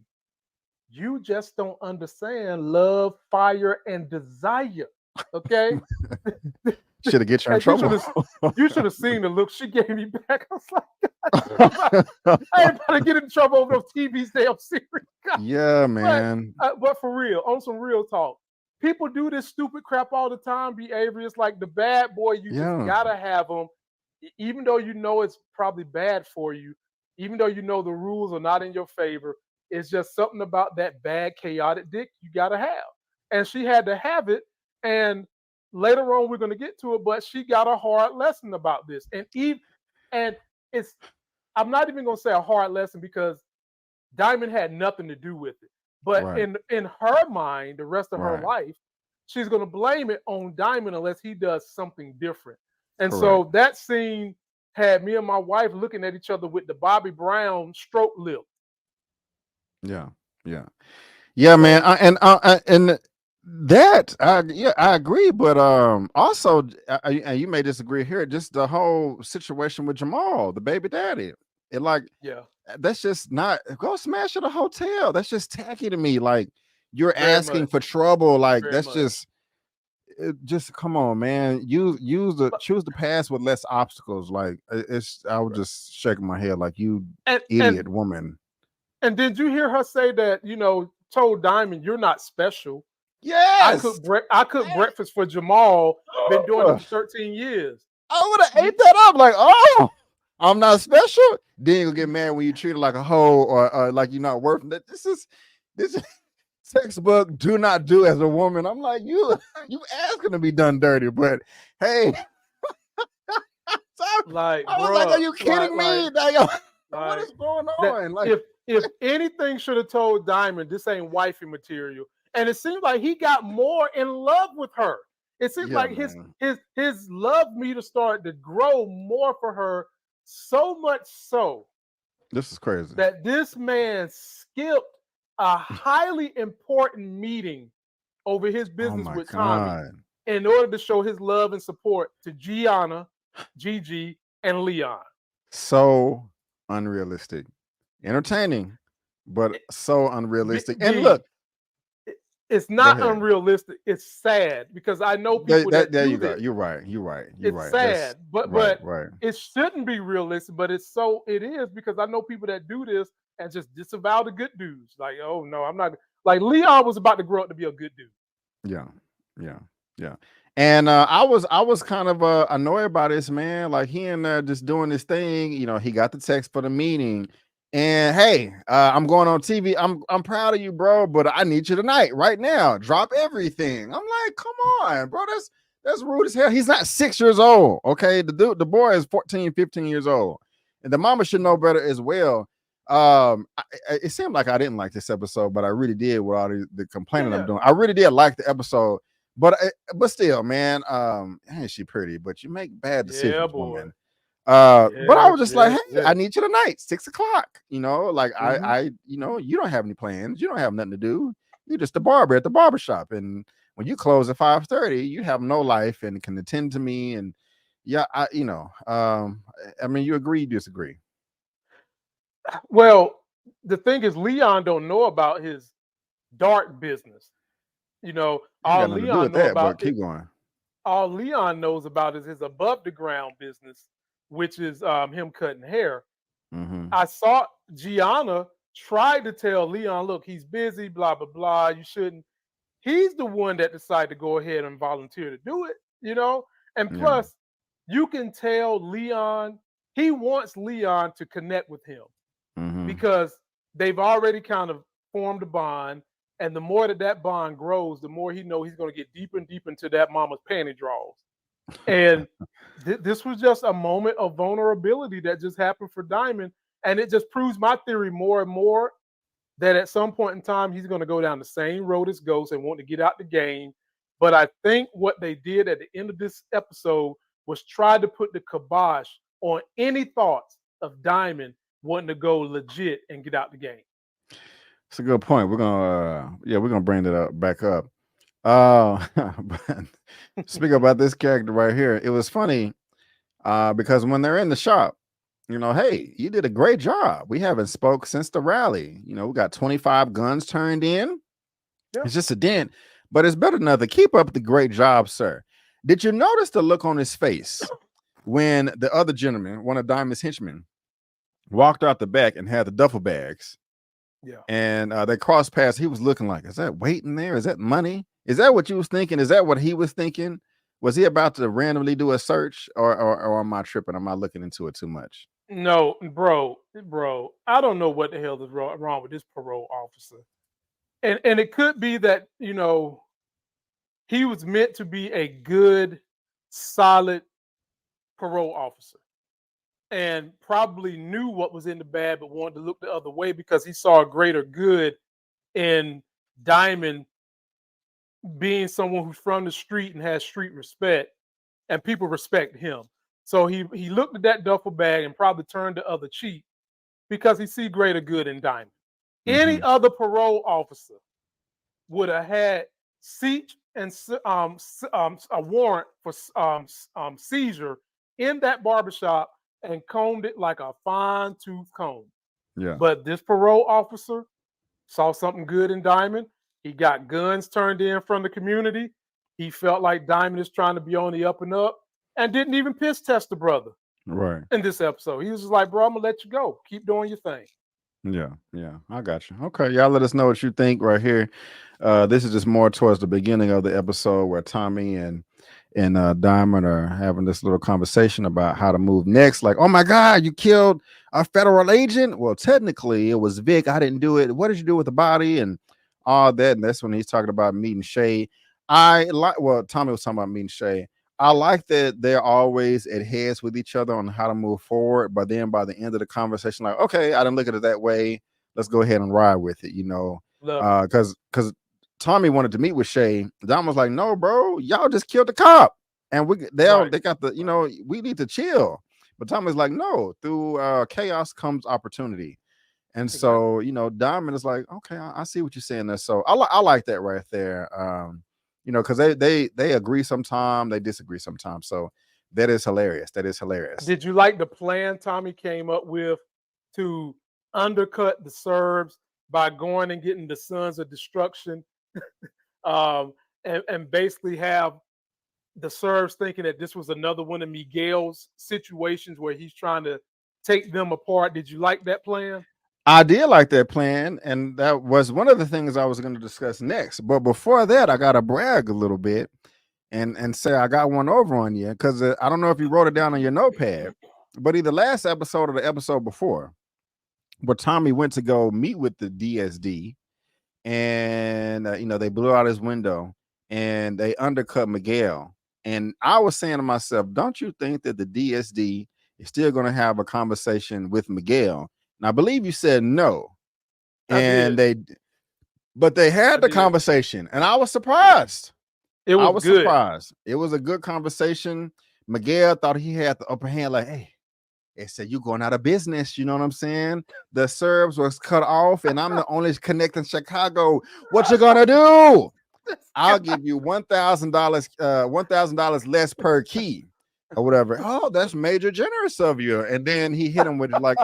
you just don't understand love, fire, and desire. Okay. Should have get you in trouble. You should have seen the look she gave me back. I was like, I ain't about to get in trouble over those TV's damn series. Yeah, man. But for real, on some real talk, people do this stupid crap all the time. Behavior is like the bad boy. You just gotta have them, even though you know it's probably bad for you. Even though you know the rules are not in your favor, it's just something about that bad, chaotic dick you gotta have. And she had to have it. And later on, we're gonna get to it, but she got a hard lesson about this. And it's I'm not even gonna say a hard lesson because Diamond had nothing to do with it. But in her mind, the rest of her life, she's gonna blame it on Diamond unless he does something different. And so that scene had me and my wife looking at each other with the Bobby Brown stroke lip. Yeah, man. And that I agree, but also you may disagree here. Just the whole situation with Jamal, the baby daddy. That's just not go smash at a hotel. That's just tacky to me. Like you're asking for trouble. Like that's just come on, man. Choose the path with less obstacles. Like I was just shaking my head like you idiot woman. And did you hear her say that, you know, told Diamond, you're not special? Yes. I cook breakfast for Jamal. Been doing it for 13 years. I would have ate that up. Like, oh, I'm not special. Then you'll get mad when you treat it like a hoe or like you're not worth it. This is textbook do not do as a woman. I'm like, you asking to be done dirty, but hey. Like, I was like, are you kidding me? What is going on? Like, if anything should have told Diamond, this ain't wifey material. And it seems like he got more in love with her. It seems like his love meter started to grow more for her, so much so. This is crazy. That this man skipped a highly important meeting over his business with Tommy in order to show his love and support to Gianna, Gigi, and Leon. So unrealistic. Entertaining, but so unrealistic. And look, it's not unrealistic. It's sad because I know people that do this. You're right. It's sad, but it shouldn't be realistic. But it is because I know people that do this and just disavow the good dudes. Like, oh no, I'm not. Like Leon was about to grow up to be a good dude. Yeah. And I was kind of annoyed by this, man. Like he in there just doing this thing. You know, he got the text for the meeting. And hey, I'm going on TV. I'm proud of you, bro, but I need you tonight, right now. Drop everything. I'm like, come on, bro. That's rude as hell. He's not 6 years old. Okay. The boy is 14, 15 years old. And the mama should know better as well. It seemed like I didn't like this episode, but I really did with all the complaining I'm doing. I really did like the episode, but still, man, ain't she pretty? But you make bad decisions, woman. But I was just like, hey, I need you tonight, 6 o'clock. You know, like I you know, you don't have any plans, you don't have nothing to do. You're just a barber at the barbershop. And when you close at 5:30, you have no life and can attend to me. And I mean, you agree, you disagree. Well, the thing is, Leon don't know about his dark business. You know, all Leon knows about. Keep going. All Leon knows about is his above the ground business, which is him cutting hair. I saw Gianna tried to tell Leon, look, he's busy, blah, blah, blah. You shouldn't. He's the one that decided to go ahead and volunteer to do it, you know? And plus, you can tell Leon, he wants Leon to connect with him because they've already kind of formed a bond. And the more that bond grows, the more he knows he's going to get deeper and deeper into that mama's panty drawers. And this was just a moment of vulnerability that just happened for Diamond. And it just proves my theory more and more that at some point in time, he's going to go down the same road as Ghost and want to get out the game. But I think what they did at the end of this episode was try to put the kibosh on any thoughts of Diamond wanting to go legit and get out the game. It's a good point. We're gonna bring that up back up. But speaking about this character right here, it was funny because when they're in the shop, hey, you did a great job. We haven't spoke since the rally. We got 25 guns turned in. Yeah. It's just a dent, but it's better than nothing. Keep up the great job, sir. Did you notice the look on his face when the other gentleman, one of Diamond's henchmen, walked out the back and had the duffel bags? Yeah. And they crossed paths. He was looking like, is that weight in there? Is that money? Is that what you was thinking? Is that what he was thinking? Was he about to randomly do a search or am I tripping? Am I looking into it too much? No, bro, I don't know what the hell is wrong with this parole officer. And it could be that, he was meant to be a good, solid parole officer and probably knew what was in the bag, but wanted to look the other way because he saw a greater good in Diamond being someone who's from the street and has street respect, and people respect him. So he looked at that duffel bag and probably turned the other cheek because he see greater good in Diamond. Mm-hmm. Any other parole officer would have had search and a warrant for seizure in that barbershop and combed it like a fine-tooth comb. Yeah. But this parole officer saw something good in Diamond. He got guns turned in from the community. He felt like Diamond is trying to be on the up and up and didn't even piss test the brother. Right. In this episode. He was just like, bro, I'm going to let you go. Keep doing your thing. Yeah, I got you. Okay, y'all let us know what you think right here. This is just more towards the beginning of the episode where Tommy and Diamond are having this little conversation about how to move next. Like, oh my God, you killed a federal agent? Well, technically it was Vic. I didn't do it. What did you do with the body and all that? And that's when he's talking about meeting Shay. Tommy was talking about meeting Shay. I like that they're always at heads with each other on how to move forward, but then by the end of the conversation, like, okay, I didn't look at it that way. Let's go ahead and ride with it, because Tommy wanted to meet with Shay. Dom was like, no, bro, y'all just killed the cop, and they got the, we need to chill. But Tommy's like, no, through chaos comes opportunity, and so Diamond is like, okay, I see what you're saying there. So I like that right there. Because they agree sometimes, they disagree sometimes. So that is hilarious. Did you like the plan Tommy came up with to undercut the Serbs by going and getting the Sons of Destruction and basically have the Serbs thinking that this was another one of Miguel's situations where he's trying to take them apart? Did you like that plan? I did like that plan, and that was one of the things I was going to discuss next. But before that, I got to brag a little bit and say I got one over on you, because I don't know if you wrote it down on your notepad, but either last episode or the episode before, where Tommy went to go meet with the DSD, and they blew out his window and they undercut Miguel. And I was saying to myself, don't you think that the DSD is still going to have a conversation with Miguel? And I believe you said no. And they had the conversation, and I was surprised. I was good. Surprised. It was a good conversation. Miguel thought he had the upper hand, like, hey, they said you going out of business. You know what I'm saying? The Serbs was cut off, and I'm the only connect in Chicago. What you gonna do? I'll give you $1,000 less per key or whatever. Oh, that's major generous of you. And then he hit him with like,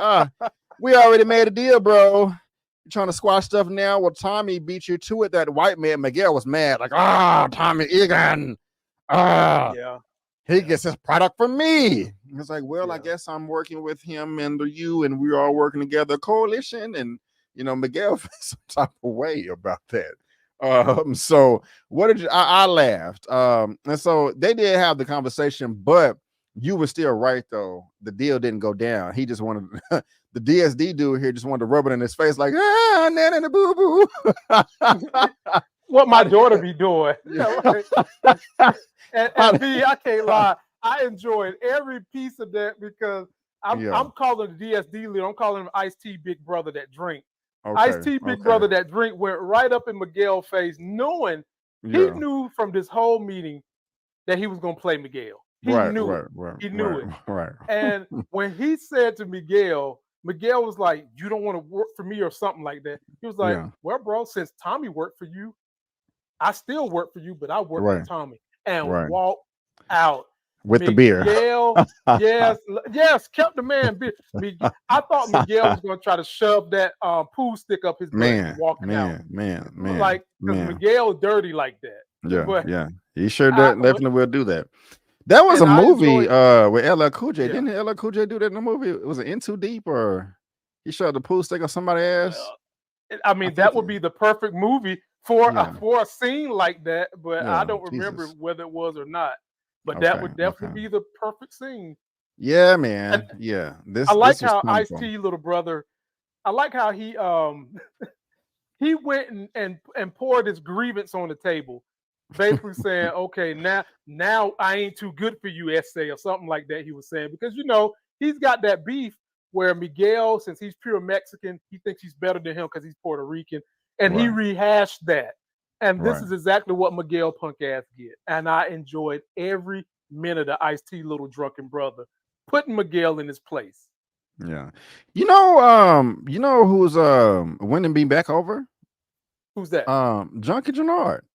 we already made a deal, bro. You trying to squash stuff now? Well, Tommy beat you to it. That white man, Miguel, was mad. Like, Tommy Egan. He gets his product from me. It's like, well, I guess I'm working with him and you, and we're all working together, coalition. And, Miguel felt some type of way about that. So what did you, I laughed. And so they did have the conversation, but you were still right though. The deal didn't go down. He just wanted the DSD dude here just wanted to rub it in his face like nana the boo boo. What my daughter be doing. And B, I can't lie. I enjoyed every piece of that because I'm calling the DSD leader. I'm calling him Ice-T Big Brother that drink. Okay, Ice-T Big Brother that drink went right up in Miguel's face, knowing he knew from this whole meeting that he was going to play Miguel. He knew it. He knew it. Right. And when he said to Miguel was like, "You don't want to work for me," or something like that. He was like, "Well, bro, since Tommy worked for you, I still work for you, but I work for Tommy." And walked out. With Miguel, the beer. yes, kept the man. I thought Miguel was going to try to shove that pool stick up his butt walking out. Man. Like, because Miguel dirty like that. Yeah. He sure definitely will do that. That was a movie with LL Cool J. Didn't LL Cool J do that in the movie? Was it In Too Deep, or he shoved the pool stick on somebody's ass? I mean, that would be the perfect movie for a scene like that, but I don't remember whether it was or not. But that would definitely be the perfect scene. Yeah, man. I like how Ice-T little brother. I like how he he went and poured his grievance on the table, basically saying, "Okay, now I ain't too good for you, SA," or something like that. He was saying, because he's got that beef where Miguel, since he's pure Mexican, he thinks he's better than him because he's Puerto Rican, and he rehashed that. And this is exactly what Miguel punk ass get. And I enjoyed every minute of Ice-T little drunken brother putting Miguel in his place. Yeah. You know who's winning me back over? Who's that? Junkie Gennard.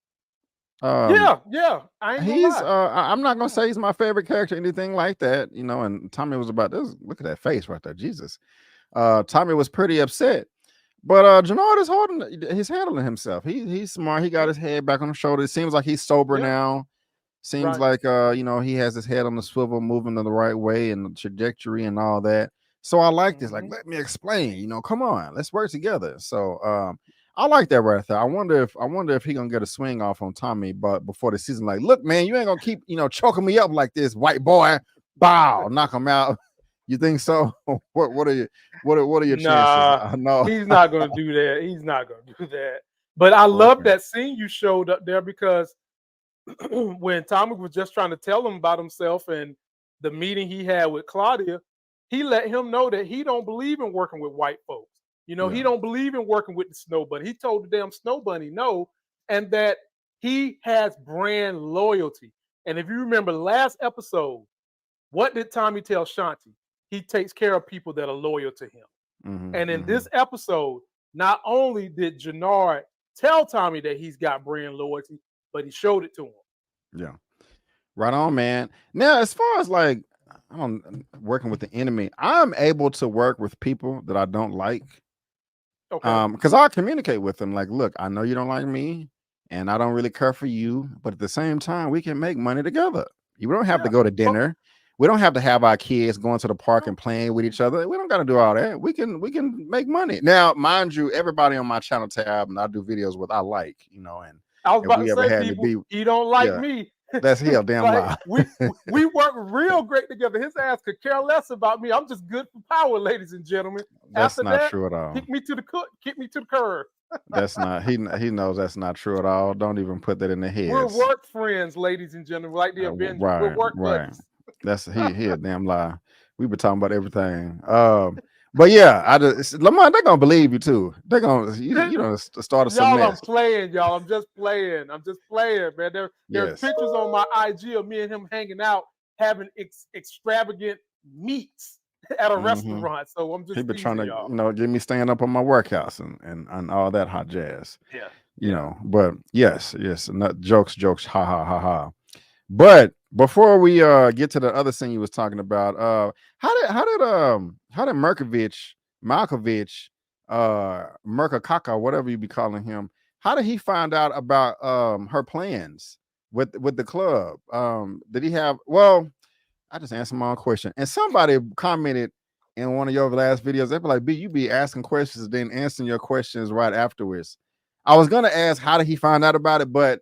Yeah. I'm not gonna say he's my favorite character, anything like that. And Tommy was about this. Look at that face right there. Jesus. Tommy was pretty upset. But Gennard is he's handling himself. He's smart. He got his head back on the shoulder. It seems like he's sober now. Seems like he has his head on the swivel, moving in the right way and the trajectory and all that. So I like this. Like, let me explain. Come on, let's work together. So I like that right there. I wonder if he gonna get a swing off on Tommy, but before the season, like, look, man, you ain't gonna keep choking me up like this, white boy. Bow, knock him out. You think so? What are your chances? No, he's not gonna do that. He's not gonna do that. But I love that scene you showed up there, because when Tommy was just trying to tell him about himself and the meeting he had with Claudia, he let him know that he don't believe in working with white folks. He don't believe in working with the Snow Bunny. He told the damn Snow Bunny no, and that he has brand loyalty. And if you remember last episode, what did Tommy tell Shanti? He takes care of people that are loyal to him. And in this episode, not only did Gennard tell Tommy that he's got brand loyalty, but he showed it to him. Yeah. Right on, man. Now, as far as like, working with the enemy, I'm able to work with people that I don't like. Okay. Because I communicate with them like, look, I know you don't like me and I don't really care for you, but at the same time, we can make money together. You don't have to go to dinner. We don't have to have our kids going to the park and playing with each other. We don't got to do all that. We can make money. Now, mind you, everybody on my channel tab, and I do videos with I like, and I was about to say, people, he don't like me. That's hell damn lie. we work real great together. His ass could care less about me. I'm just good for power, ladies and gentlemen. That's not true at all. Kick me to the curb. That's not. He knows that's not true at all. Don't even put that in the head. We're work friends, ladies and gentlemen, like the Avengers. We're work buddies. That's he a damn lie. We been talking about everything. But yeah, Lamont, they're gonna believe you too. They're gonna start a y'all. I'm playing, y'all. I'm just playing, man. There's pictures on my IG of me and him hanging out, having extravagant meats at a restaurant. So I'm just he been trying to get me staying up on my workouts and all that hot jazz. But yes, not jokes, ha ha. But before we get to the other thing you was talking about, how did Merkovich, Merkakaka, whatever you be calling him, how did he find out about her plans with the club? Did he have? Well, I just answered my own question, and somebody commented in one of your last videos. They be like, "B, you be asking questions, then answering your questions right afterwards." I was gonna ask how did he find out about it, but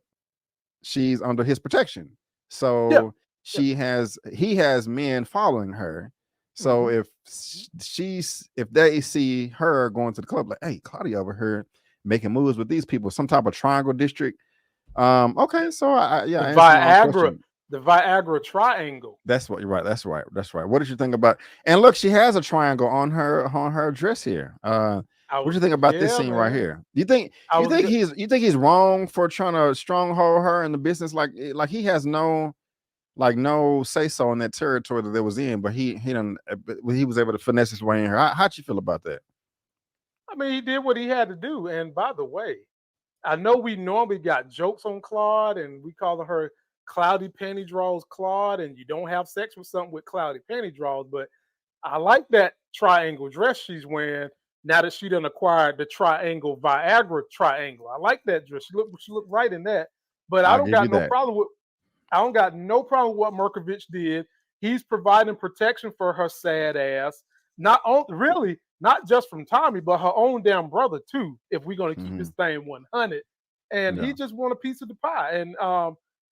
she's under his protection. So he has men following her. So if they see her going to the club, like, hey, Claudia over here making moves with these people, some type of triangle district. Okay, so the Viagra triangle. That's what you're right. That's right. What did you think about? And look, she has a triangle on her dress here. What do you think about this scene right here? You think he's wrong for trying to stronghold her in the business? Like he has no say so in that territory that they was in, but he was able to finesse his way in her. How'd you feel about that? I mean, he did what he had to do. And by the way, I know we normally got jokes on Claude, and we call her Cloudy Panty Draws Claude, and you don't have sex with something with cloudy panty draws. But I like that triangle dress she's wearing now that she done acquired the triangle Viagra triangle. I like that dress. She looked right in that. But I don't got no problem with what Merkovich did. He's providing protection for her sad ass. Not just from Tommy, but her own damn brother too. If we're gonna keep this thing 100, and he just want a piece of the pie, and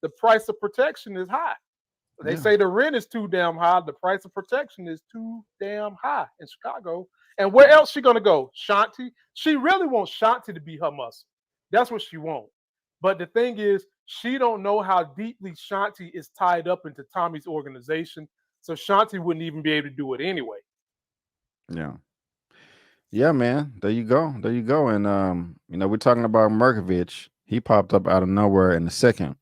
the price of protection is high. They say the rent is too damn high. The price of protection is too damn high in Chicago. And where else she gonna go? Shanti. She really wants Shanti to be her muscle. That's what she wants. But the thing is, she don't know how deeply Shanti is tied up into Tommy's organization. So Shanti wouldn't even be able to do it anyway. Yeah, man. There you go. And we're talking about Merkovich. He popped up out of nowhere in a second.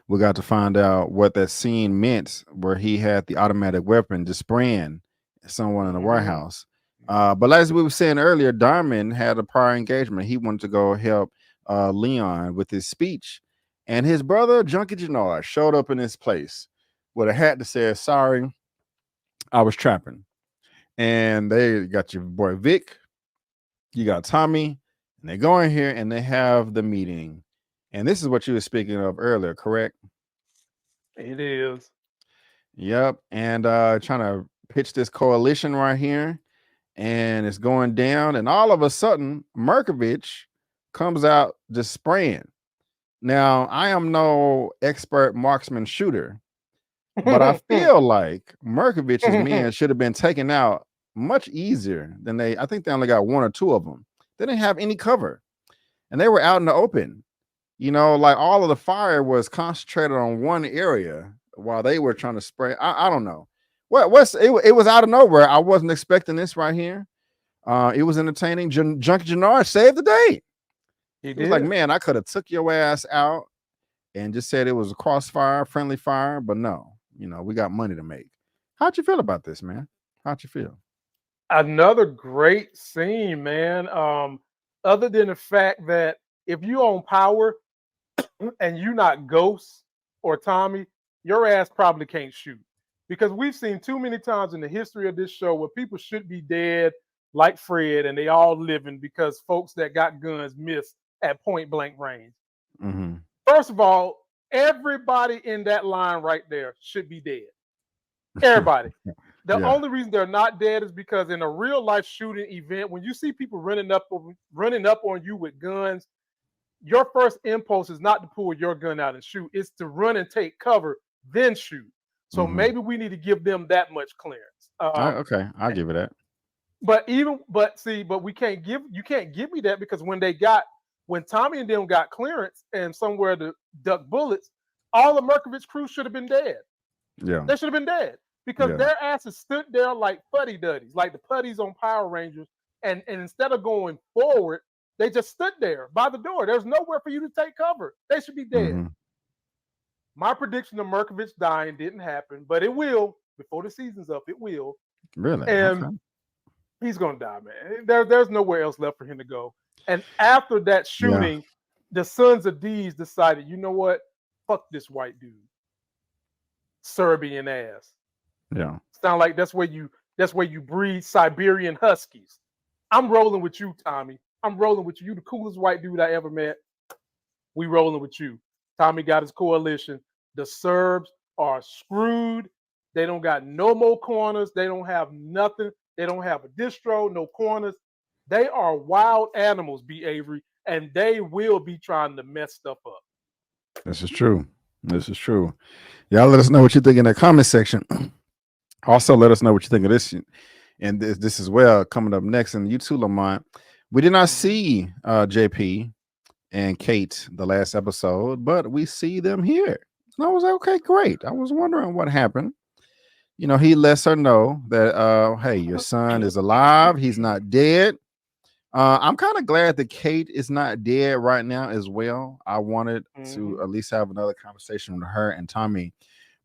We got to find out what that scene meant, where he had the automatic weapon just spraying someone in the warehouse. But as we were saying earlier, Diamond had a prior engagement. He wanted to go help Leon with his speech, and his brother Junkie Jannard showed up in his place with a hat that said, "Sorry, I was trapping." And they got your boy Vic, you got Tommy, and they go in here and they have the meeting. And this is what you were speaking of earlier, correct? It is. Yep. And trying to pitch this coalition right here, and it's going down. And all of a sudden, Merkovich comes out just spraying. Now, I am no expert marksman shooter, but I feel like Merkovich's men should have been taken out much easier than I think they only got one or two of them. They didn't have any cover, and they were out in the open. Like all of the fire was concentrated on one area while they were trying to spray. I don't know. It was out of nowhere. I wasn't expecting this right here. It was entertaining. Junkie Jannard saved the day. He was like, man, I could have took your ass out and just said it was a crossfire, friendly fire, but no, we got money to make. How'd you feel about this, man? How'd you feel? Another great scene, man. Other than the fact that if you own power and you not Ghost or Tommy, your ass probably can't shoot. Because we've seen too many times in the history of this show where people should be dead like Fred and they all living because folks that got guns missed at point blank range. First of all, everybody in that line right there should be dead. Everybody. The only reason they're not dead is because in a real life shooting event, when you see people running up on you with guns, your first impulse is not to pull your gun out and shoot. It's to run and take cover, then shoot. So maybe we need to give them that much clearance. Okay, I'll give it that. But you can't give me that, because when Tommy and them got clearance and somewhere to duck bullets, all the Merkovich crew should have been dead. Yeah, they should have been dead because their asses stood there like fuddy-duddies, like the putties on Power Rangers, and instead of going forward, they just stood there by the door. There's nowhere for you to take cover. They should be dead. My prediction of Merkovich dying didn't happen, but it will before the season's up. It will. Really? And he's gonna die, man. There's nowhere else left for him to go. And after that shooting, the Sons of D's decided, you know what? Fuck this white dude. Serbian ass. Yeah. Sound like that's where you breed Siberian Huskies. I'm rolling with you, Tommy. I'm rolling with you. You the coolest white dude I ever met. We rolling with you. Tommy got his coalition. The Serbs are screwed. They don't got no more corners. They don't have nothing. They don't have a distro, no corners. They are wild animals, B. Avery, and they will be trying to mess stuff up. This is true. This is true. Y'all let us know what you think in the comment section. Also, let us know what you think of this and this as well. Coming up next, and you too, Lamont. We did not see JP and Kate the last episode, but we see them here. And I was like, okay, great. I was wondering what happened. You know, he lets her know that, hey, your son is alive. He's not dead. I'm kind of glad that Kate is not dead right now as well. I wanted to at least have another conversation with her and Tommy.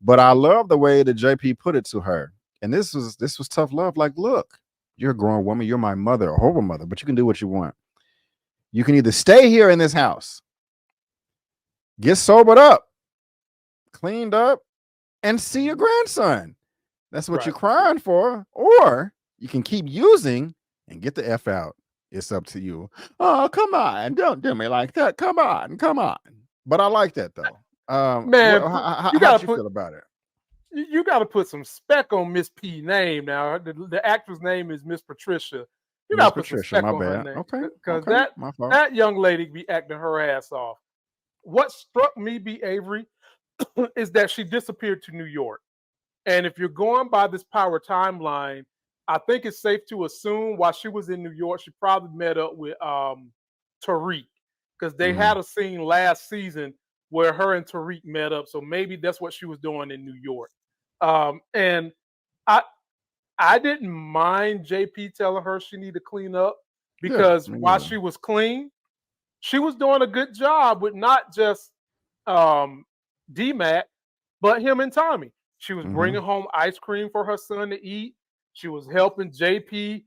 But I love the way that JP put it to her. And this was tough love. Like, look, you're a grown woman. You're my mother, a horrible mother, but you can do what you want. You can either stay here in this house, get sobered up, cleaned up, and see your grandson. That's what you're crying for. Or you can keep using and get the F out. It's up to you. Oh, come on. Don't do me like that. Come on. But I like that, though. Man, how do you feel about it? You got to put some spec on Miss P name now. The actress name is Miss Patricia. You got to put some spec on her name. Okay. Because that young lady be acting her ass off. What struck me, B. Avery, is that she disappeared to New York. And if you're going by this power timeline, I think it's safe to assume while she was in New York, she probably met up with Tariq, because they had a scene last season where her and Tariq met up. So maybe that's what she was doing in New York. And I didn't mind JP telling her she needed to clean up, because while she was clean, she was doing a good job with not just D-Mac, but him and Tommy. She was bringing home ice cream for her son to eat. She was helping JP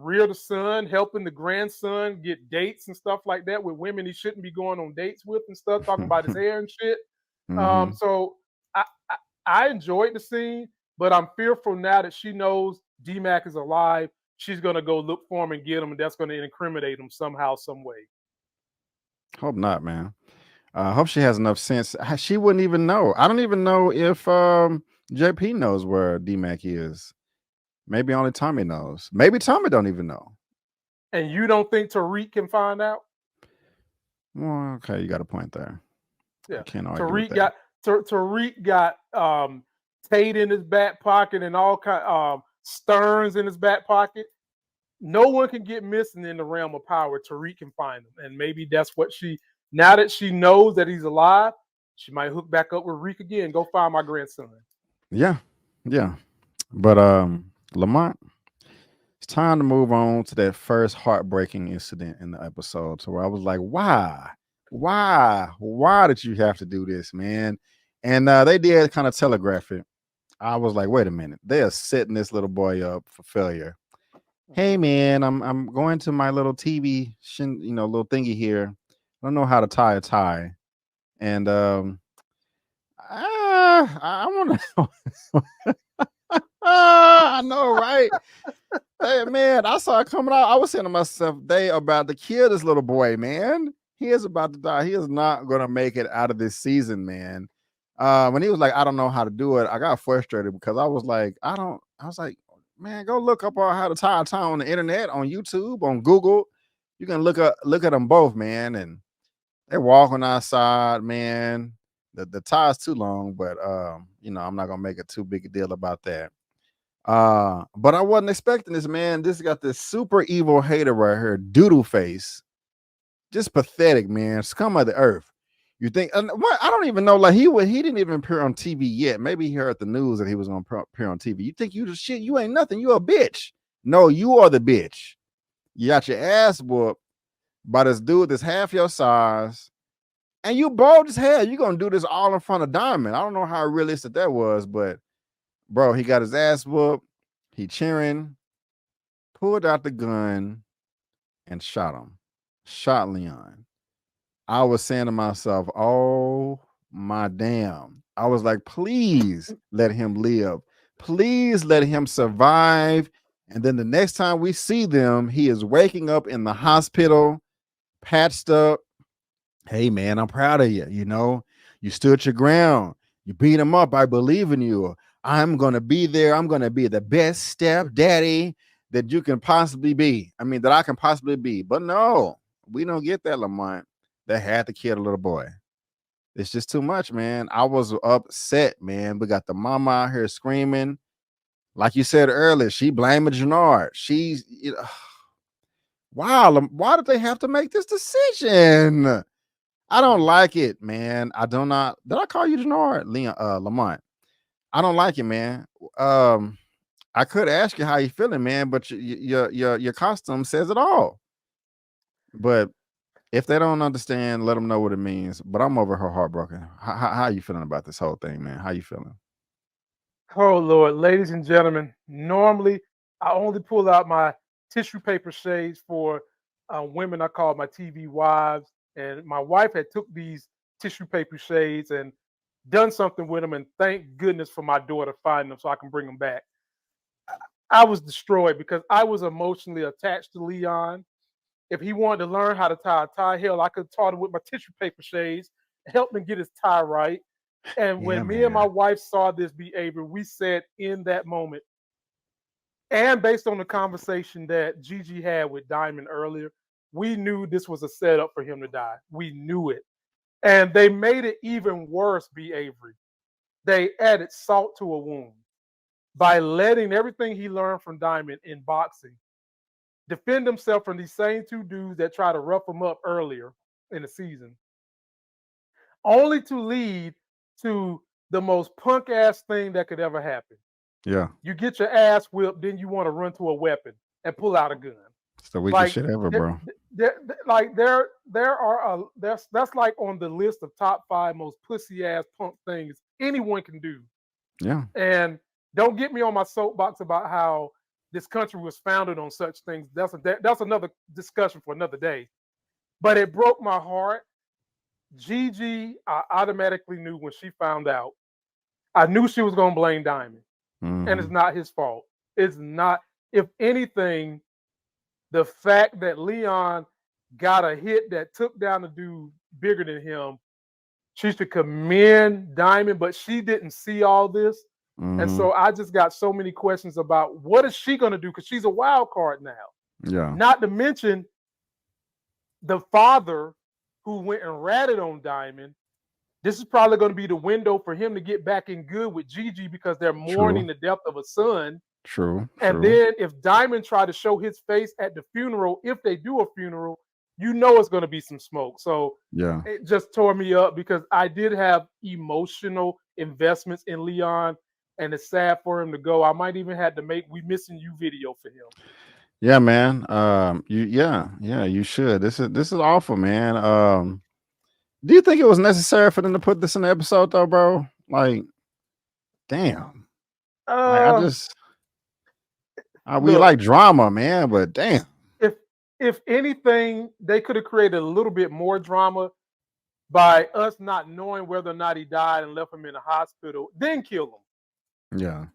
rear the son, helping the grandson get dates and stuff like that with women he shouldn't be going on dates with and stuff, talking about his hair and shit. So I enjoyed the scene, but I'm fearful now that she knows D-Mac is alive. She's going to go look for him and get him, and that's going to incriminate him somehow, some way. Hope not, man. I hope she has enough sense. She wouldn't even know. I don't even know if JP knows where D-Mac is. Maybe only Tommy knows. Maybe Tommy don't even know. And you don't think Tariq can find out? Well, okay, you got a point there. Yeah, Tariq got Tate in his back pocket and all kind Stearns in his back pocket. No one can get missing in the realm of power. Tariq can find him, and maybe that's what now that she knows that he's alive, she might hook back up with Reek again. Go find my grandson. Yeah. But Lamont, it's time to move on to that first heartbreaking incident in the episode. So where I was like, why did you have to do this, man? And they did kind of telegraph it. I was like, wait a minute, they are setting this little boy up for failure. Hey man, I'm going to my little TV little thingy here. I don't know how to tie a tie, and I want to. I know, right? Hey man, I saw it coming out. I was saying to myself, they about to kill this little boy, man. He is about to die. He is not gonna make it out of this season, man. When he was like, I don't know how to do it, I got frustrated because I was like, man, go look up on how to tie a tie on the internet, on YouTube, on Google. You can look at them both, man. And they're walking outside, man. The tie's too long, but I'm not gonna make it too big a deal about that. But I wasn't expecting this, man. This got this super evil hater right here, doodle face. Just pathetic, man. Scum of the earth. You think I don't even know, like he didn't even appear on TV yet. Maybe he heard the news that he was gonna appear on TV. You think you the shit, you ain't nothing, you a bitch. No, you are the bitch. You got your ass whooped by this dude that's half your size, and you bold as hell. You're gonna do this all in front of Diamond. I don't know how realistic that was, but bro, he got his ass whooped. He cheering, pulled out the gun, and shot him. Shot Leon. I was saying to myself, oh my damn. I was like, please let him live. Please let him survive. And then the next time we see them, he is waking up in the hospital, patched up. Hey man, I'm proud of you. You stood your ground. You beat him up. I believe in you. I'm going to be there. I'm going to be the best stepdaddy that you can possibly be. I mean, that I can possibly be. But no, we don't get that, Lamont. They had to kill the little boy. It's just too much, man. I was upset, man. We got the mama out here screaming. Like you said earlier, she blaming Jannard. She's, wow, why did they have to make this decision? I don't like it, man. I do not. Did I call you Jannard? Lamont. I don't like it, man. I could ask you how you feeling, man, but your costume says it all. But if they don't understand, let them know what it means. But I'm over her heartbroken. How you feeling about this whole thing, man? How you feeling? Oh Lord, ladies and gentlemen, normally I only pull out my tissue paper shades for women I call my TV wives, and my wife had took these tissue paper shades and done something with them, and thank goodness for my daughter finding them so I can bring them back. I was destroyed because I was emotionally attached to Leon. If he wanted to learn how to tie a tie, hell, I could have taught him with my tissue paper shades, help him get his tie right. And when me and my wife saw this behavior, we said in that moment, and based on the conversation that Gigi had with Diamond earlier, we knew this was a setup for him to die. We knew it. And they made it even worse, B. Avery. They added salt to a wound by letting everything he learned from Diamond in boxing defend himself from these same two dudes that tried to rough him up earlier in the season, only to lead to the most punk ass thing that could ever happen. Yeah. You get your ass whipped, then you want to run to a weapon and pull out a gun. It's the weakest shit ever, bro. That's like on the list of top 5 most pussy ass punk things anyone can do. Yeah. And don't get me on my soapbox about how this country was founded on such things. That's another discussion for another day. But it broke my heart. Gigi, I automatically knew when she found out. I knew she was going to blame Diamond. And it's not his fault. It's not. If anything, the fact that Leon got a hit that took down a dude bigger than him, she should commend Diamond, but she didn't see all this. And so I just got so many questions about what is she going to do, because she's a wild card now. Yeah. Not to mention the father who went and ratted on Diamond. This is probably going to be the window for him to get back in good with Gigi because they're mourning the death of a son. True. And then if Diamond tried to show his face at the funeral, if they do a funeral, you know it's going to be some smoke. So yeah, it just tore me up because I did have emotional investments in Leon, and it's sad for him to go. I might even have to make "We Missing You" video for him. Yeah, man. You should. This is awful, man. Do you think it was necessary for them to put this in the episode, though, bro? Like, damn. We like drama, man, but damn. If anything, they could have created a little bit more drama by us not knowing whether or not he died and left him in the hospital, then kill him. Yeah.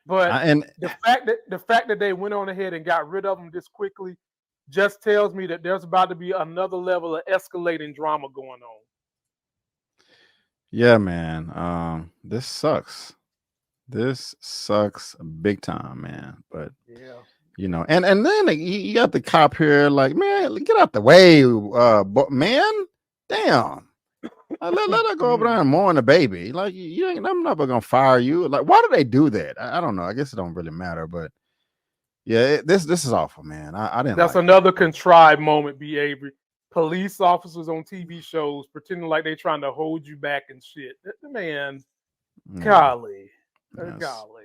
But the fact that they went on ahead and got rid of him this quickly just tells me that there's about to be another level of escalating drama going on. Yeah, man. This sucks. This sucks big time, man. But yeah, you know, and then you got the cop here, like, man, get out the way, man. Damn. Let her go over there and mourn the baby. Like, you ain't. I'm never gonna fire you. Like, why do they do that? I don't know. I guess it don't really matter, but yeah, this is awful, man. I didn't. That's another contrived moment, B. Avery. Police officers on TV shows pretending like they trying to hold you back and shit. Man, golly. Golly.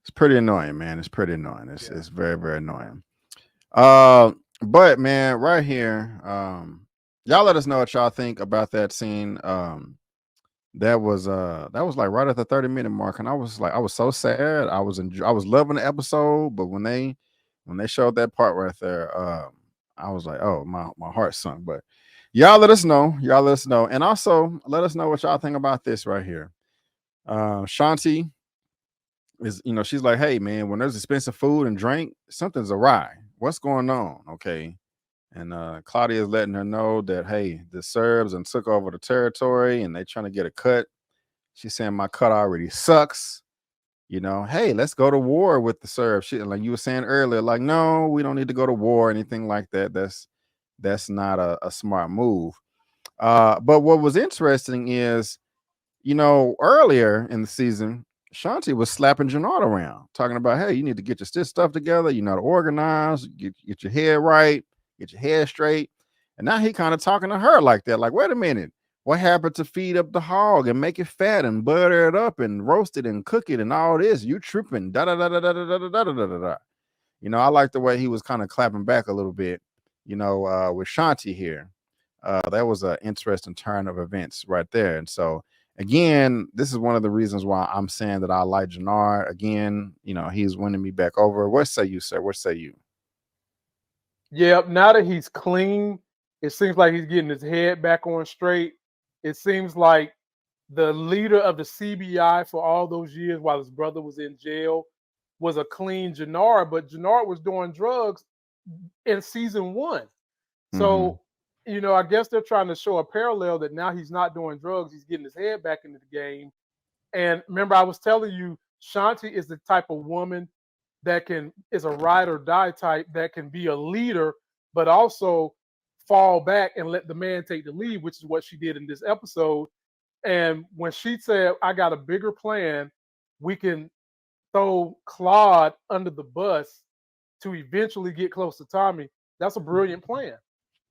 It's pretty annoying, man. It's pretty annoying. It's very, very annoying. But man, right here, y'all let us know what y'all think about that scene. That was like right at the 30-minute mark, and I was so sad. I was loving the episode, but when they showed that part right there, I was like, oh, my heart sunk. But y'all let us know. And also let us know what y'all think about this right here. Shanti is, she's like, hey man, when there's expensive food and drink, something's awry. What's going on? Okay. And Claudia is letting her know that, hey, the Serbs and took over the territory and they trying to get a cut. She's saying my cut already sucks. Hey, let's go to war with the Serbs. She, like you were saying earlier, like, no, we don't need to go to war or anything like that. That's not a smart move. But what was interesting is, earlier in the season, Shanti was slapping Jannard around, talking about, hey, you need to get your stuff together. You know, to organize, get your head right, get your head straight. And now he kind of talking to her like that. Like, wait a minute. What happened to feed up the hog and make it fat and butter it up and roast it and cook it and all this? You tripping. Da da da da da da da da da da da. I like the way he was kind of clapping back a little bit, with Shanti here. That was an interesting turn of events right there. And so, again, this is one of the reasons why I'm saying that I like Jannard. Again, he's winning me back over. What say you, sir? What say you? Yeah, now that he's clean, it seems like he's getting his head back on straight. It seems like the leader of the CBI for all those years while his brother was in jail was a clean Jannard, but Jannard was doing drugs in season 1. So, I guess they're trying to show a parallel that now he's not doing drugs. He's getting his head back into the game. And remember, I was telling you, Shanti is the type of woman that is a ride or die type that can be a leader, but also fall back and let the man take the lead, which is what she did in this episode. And when she said, I got a bigger plan, we can throw Claude under the bus to eventually get close to Tommy. That's a brilliant plan.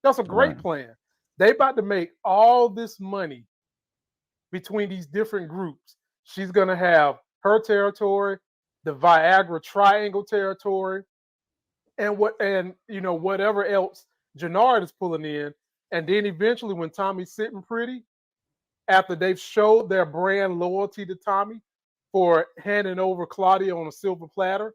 That's a great plan. They about to make all this money between these different groups. She's going to have her territory, the Viagra Triangle territory, and whatever else Jannard is pulling in. And then eventually when Tommy's sitting pretty, after they've showed their brand loyalty to Tommy for handing over Claudia on a silver platter,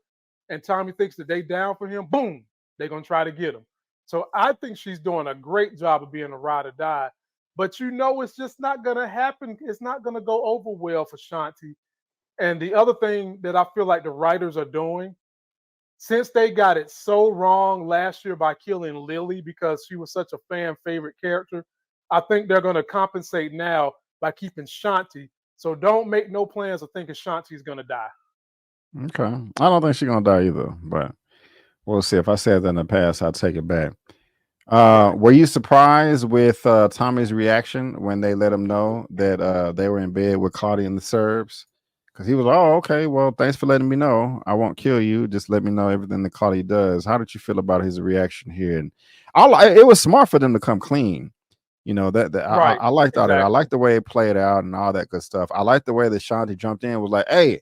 and Tommy thinks that they down for him, boom, they're going to try to get him. So I think she's doing a great job of being a ride or die. But it's just not going to happen. It's not going to go over well for Shanti. And the other thing that I feel like the writers are doing, since they got it so wrong last year by killing Lily because she was such a fan favorite character, I think they're going to compensate now by keeping Shanti. So don't make no plans of thinking Shanti's going to die. Okay. I don't think she's going to die either, but we'll see. If I said that in the past, I'll take it back. Were you surprised with Tommy's reaction when they let him know that they were in bed with Claudia and the Serbs? Because he was, okay, well, thanks for letting me know. I won't kill you. Just let me know everything that Claudia does. How did you feel about his reaction here? And it was smart for them to come clean. Right. I liked all that. I liked the way it played out and all that good stuff. I liked the way that Shanti jumped in, was like, hey,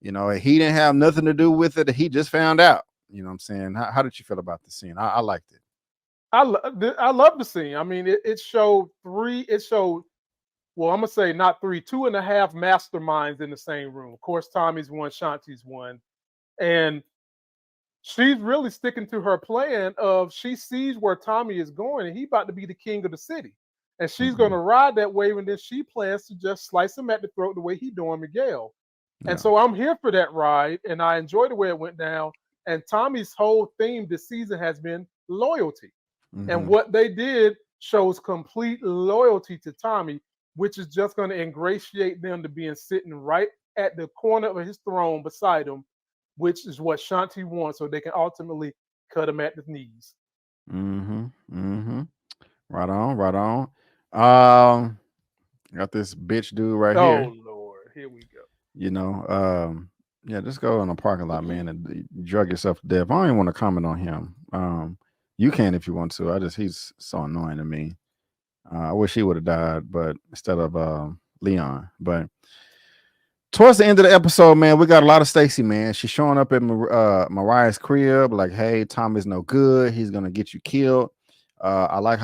he didn't have nothing to do with it. He just found out. You know what I'm saying? How did you feel about the scene? I liked it. I love the scene. I mean, it showed well, I'm going to say not 3, 2.5 masterminds in the same room. Of course, Tommy's one, Shanti's one. And she's really sticking to her plan of she sees where Tommy is going and he's about to be the king of the city. And she's going to ride that wave, and then she plans to just slice him at the throat the way he doing Miguel. Yeah. And so I'm here for that ride, and I enjoy the way it went down. And Tommy's whole theme this season has been loyalty. And what they did shows complete loyalty to Tommy, which is just going to ingratiate them to being sitting right at the corner of his throne beside him, which is what Shanti wants, so they can ultimately cut him at the knees. Right on. Got this bitch dude right here. Oh Lord, here we go. Yeah, just go in the parking lot, man, and drug yourself to death. I don't even want to comment on him. You can if you want to. He's so annoying to me. I wish he would have died, but instead of Leon. But towards the end of the episode, man, we got a lot of Stacy, man. She's showing up at Mariah's crib, like, hey, Tommy's no good. He's gonna get you killed. I like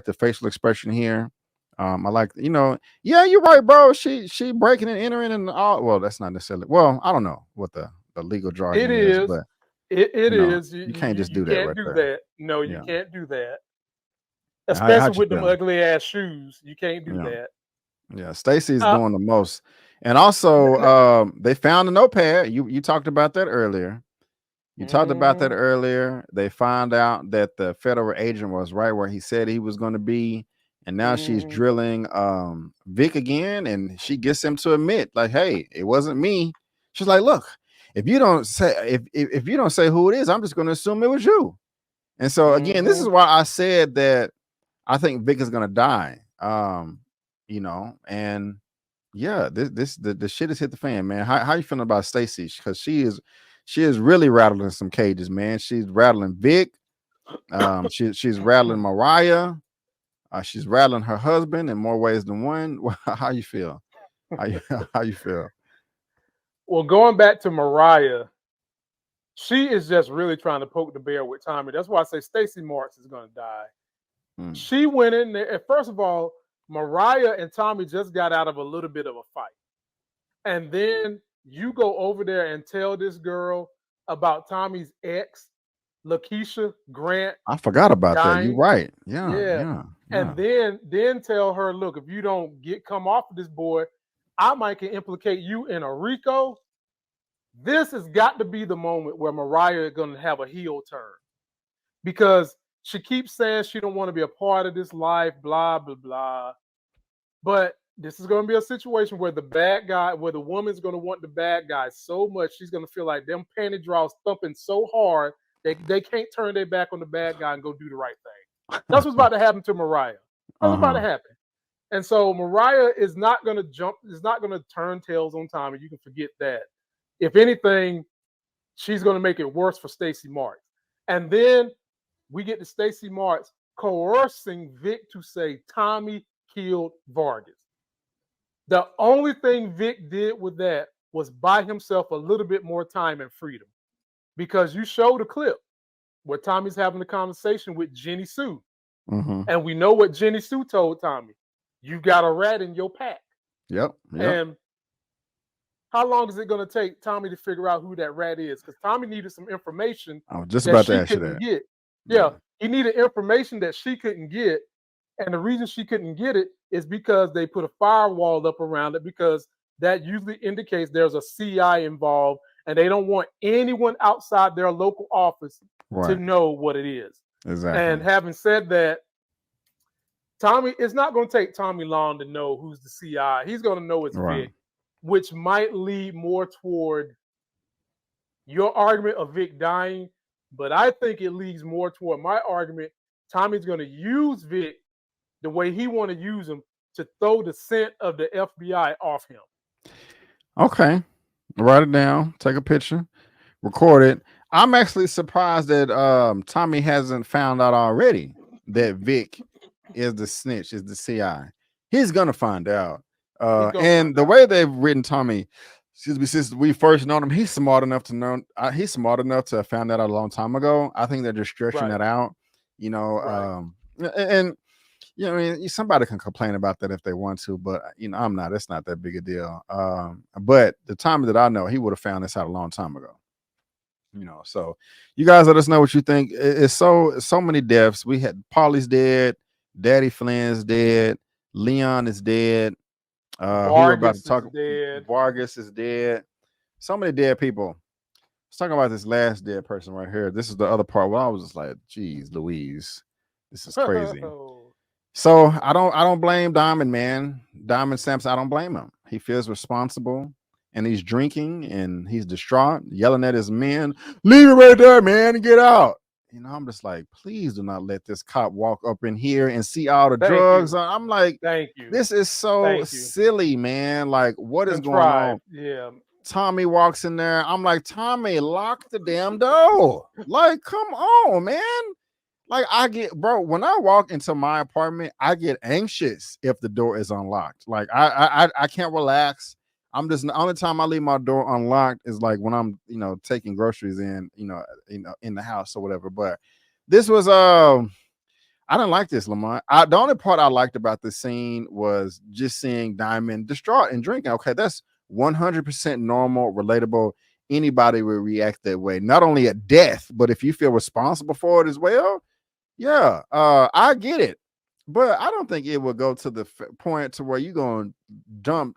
the facial expression here. I like, yeah, you're right, bro. She breaking and entering and all. Well, that's not necessarily. Well, I don't know what the legal jargon is, but it is. You can't just do that. You can't do that. No, you can't do that. Especially with them ugly ass shoes, you can't do that. Yeah, Stacy's doing the most, and also they found a notepad. You talked about that earlier. They found out that the federal agent was right where he said he was going to be, and now she's drilling Vic again, and she gets him to admit, like, hey, it wasn't me. She's like, look, if you don't say if you don't say who it is, I'm just going to assume it was you. And so again, this is why I said that I think Vic is going to die You know, and yeah, the shit has hit the fan, man. How you feeling about Stacy? Because she is really rattling some cages, man. She's rattling Vic. She's rattling Mariah. She's rattling her husband in more ways than one. How you feel? How you feel? Well, going back to Mariah, she is just really trying to poke the bear with Tommy. That's why I say Stacy Marx is going to die. She went in there. And first of all, Mariah and Tommy just got out of a little bit of a fight. And then you go over there and tell this girl about Tommy's ex, Lakeisha Grant. I forgot about that. You're right. Yeah. And then tell her, look, if you don't come off of this boy, I might can implicate you in a RICO. This has got to be the moment where Mariah is going to have a heel turn, because she keeps saying she don't want to be a part of this life, blah, blah, blah. But this is going to be a situation where the woman's going to want the bad guy so much, she's going to feel like them panty draws thumping so hard they can't turn their back on the bad guy and go do the right thing. That's what's about to happen to Mariah. That's what's about to happen. And so Mariah is not going to turn tails on Tommy. You can forget that. If anything, she's going to make it worse for Stacy Marx. And then we get to Stacy Marx coercing Vic to say Tommy killed Vargas. The only thing Vic did with that was buy himself a little bit more time and freedom, because you showed a clip where Tommy's having a conversation with Jenny Sue. And we know what Jenny Sue told Tommy. You got a rat in your pack. Yep. And how long is it going to take Tommy to figure out who that rat is? Because Tommy needed some information. I was just about to ask you that. Yeah, he needed information that she couldn't get. And the reason she couldn't get it is because they put a firewall up around it, because that usually indicates there's a CI involved, and they don't want anyone outside their local office to know what it is. Exactly. And having said that, it's not going to take Tommy long to know who's the CI. He's going to know it's Vic, which might lead more toward your argument of Vic dying. But I think it leads more toward my argument. Tommy's going to use Vic the way he want to use him, to throw the scent of the FBI off him. Okay. Write it down. Take a picture. Record it. I'm actually surprised that Tommy hasn't found out already that Vic is the snitch, is the CI. He's going to find out. And the way they've written Tommy, since we first known him, he's smart enough to know. He's smart enough to have found that out a long time ago. I think they're just stretching that out, you know. And you know, I mean, somebody can complain about that if they want to, but you know, I'm not. It's not that big a deal. But the Tommy that I know, he would have found this out a long time ago. You know, so you guys let us know what you think. It's so many deaths. We had Paulie's dead, Daddy Flynn's dead, Leon is dead. Vargas is dead. Vargas is dead. So many dead people. Let's talk about this last dead person right here. This is the other part where I was just like, geez, Louise, this is crazy. So I don't blame Diamond, man. Diamond Sampson, I don't blame him. He feels responsible, and he's drinking and he's distraught, yelling at his men, leave it right there, man, and get out. You know, I'm just like, please do not let this cop walk up in here and see all the drugs. I'm like, thank you. This is so silly, man. Like, what is going on? Yeah. Tommy walks in there. I'm like, Tommy, lock the damn door. Like, come on, man. Like, when I walk into my apartment, I get anxious if the door is unlocked. Like, I can't relax. The only time I leave my door unlocked is like when I'm, you know, taking groceries in, you know, in the house or whatever. But this was, I didn't like this, Lamont. The only part I liked about this scene was just seeing Diamond distraught and drinking. Okay, that's 100% normal, relatable. Anybody would react that way. Not only at death, but if you feel responsible for it as well. Yeah, I get it, but I don't think it would go to the point to where you're going to dump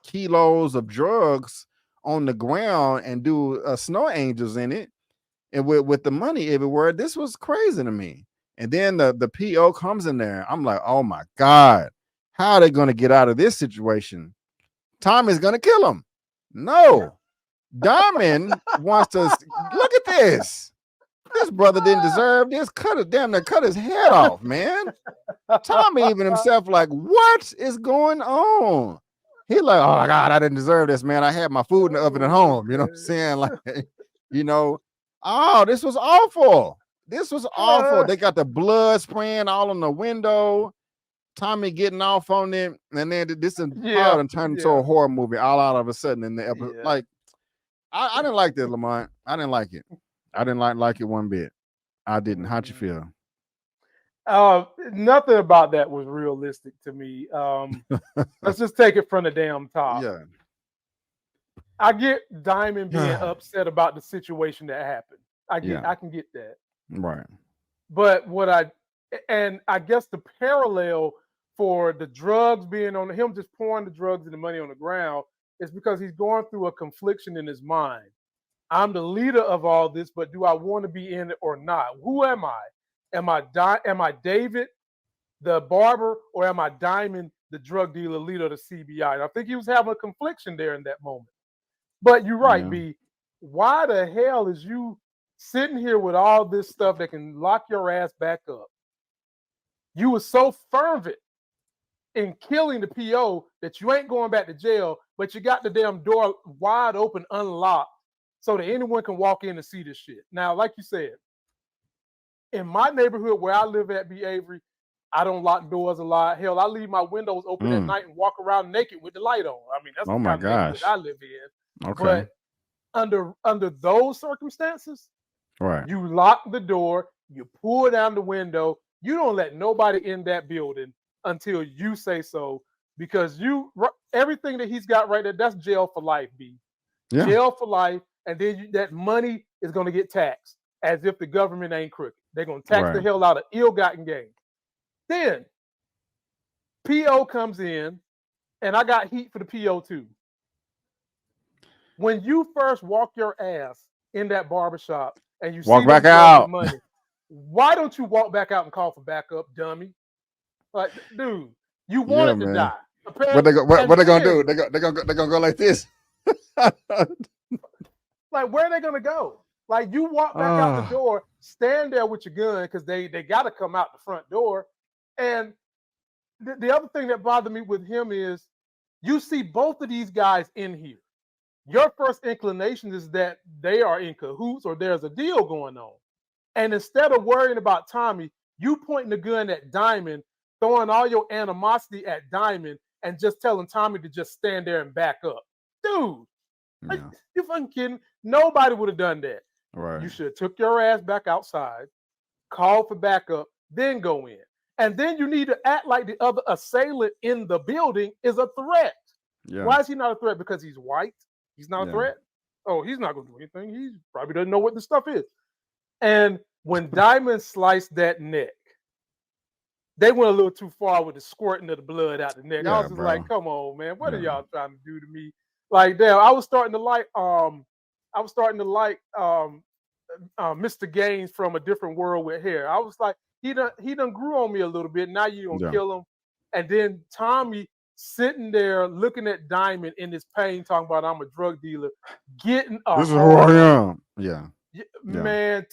kilos of drugs on the ground and do snow angels in it, and with the money everywhere. This was crazy to me. And then the PO comes in there. I'm like, oh my God, how are they going to get out of this situation? Tommy's going to kill him. No, Diamond wants to look at this. This brother didn't deserve this. Damn near cut his head off, man. Tommy even himself like, what is going on? He like, oh my God, I didn't deserve this, man. I had my food in the oven at home. You know what I'm saying? Like, you know, oh, this was awful. This was awful. They got the blood spraying all on the window. Tommy getting off on it, and then this turned into a horror movie all out of a sudden in the episode. Yeah. Like, I didn't like this, Lamont. I didn't like it. I didn't like it one bit. I didn't. How'd you feel? Nothing about that was realistic to me. Let's just take it from the damn top. Yeah. I get Diamond being upset about the situation that happened. I can get that. Right. But I guess the parallel for the drugs being on him, just pouring the drugs and the money on the ground, is because he's going through a confliction in his mind. I'm the leader of all this, but do I want to be in it or not? Who am I? Am I David, the barber, or am I Diamond, the drug dealer, leader of the CBI? And I think he was having a confliction there in that moment. But you're right, B. Why the hell is you sitting here with all this stuff that can lock your ass back up? You were so fervent in killing the PO that you ain't going back to jail, but you got the damn door wide open, unlocked, so that anyone can walk in and see this shit. Now, like you said, in my neighborhood where I live at, B. Avery, I don't lock doors a lot. Hell, I leave my windows open at night and walk around naked with the light on. I mean, that's the kind of neighborhood I live in. Okay. But under those circumstances, right, you lock the door, you pull down the window, you don't let nobody in that building until you say so, because everything that he's got right there, that's jail for life, B. Yeah. Jail for life, and then that money is going to get taxed as if the government ain't crooked. They're going to tax the hell out of ill-gotten gain. Then PO comes in, and I got heat for the PO too. When you first walk your ass in that barbershop and you walk see back out, money, why don't you walk back out and call for backup, dummy? Like, dude, you wanted to die. Apparently, what they gonna do? They're gonna go like this. Like, where are they gonna go? Like, you walk back out the door, stand there with your gun, because they got to come out the front door. And the other thing that bothered me with him is you see both of these guys in here. Your first inclination is that they are in cahoots or there's a deal going on. And instead of worrying about Tommy, you pointing the gun at Diamond, throwing all your animosity at Diamond, and just telling Tommy to just stand there and back up. Dude, you fucking kidding? Nobody would have done that. Right. You should have took your ass back outside, called for backup, then go in. And then you need to act like the other assailant in the building is a threat. Yeah. Why is he not a threat? Because he's white? He's not a threat? Oh, he's not going to do anything. He probably doesn't know what the stuff is. And when Diamond sliced that neck, they went a little too far with the squirting of the blood out the neck. I was just like, come on, man. What are y'all trying to do to me? Like, damn, I was starting to like Mr. Gaines from A Different World with hair. I was like, he done grew on me a little bit. Now you don't kill him. And then Tommy sitting there looking at Diamond in his pain, talking about I'm a drug dealer, getting this is who I am. Yeah. Man,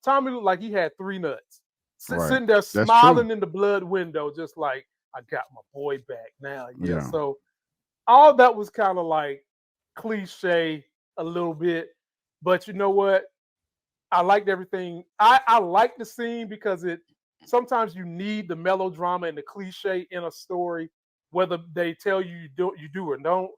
Tommy looked like he had 3 nuts. Sitting there smiling in the blood window, just like, I got my boy back now. Yeah. So all that was kind of like cliche a little bit, but you know what? I liked everything. I like the scene because sometimes you need the melodrama and the cliche in a story, whether they tell you you do or don't.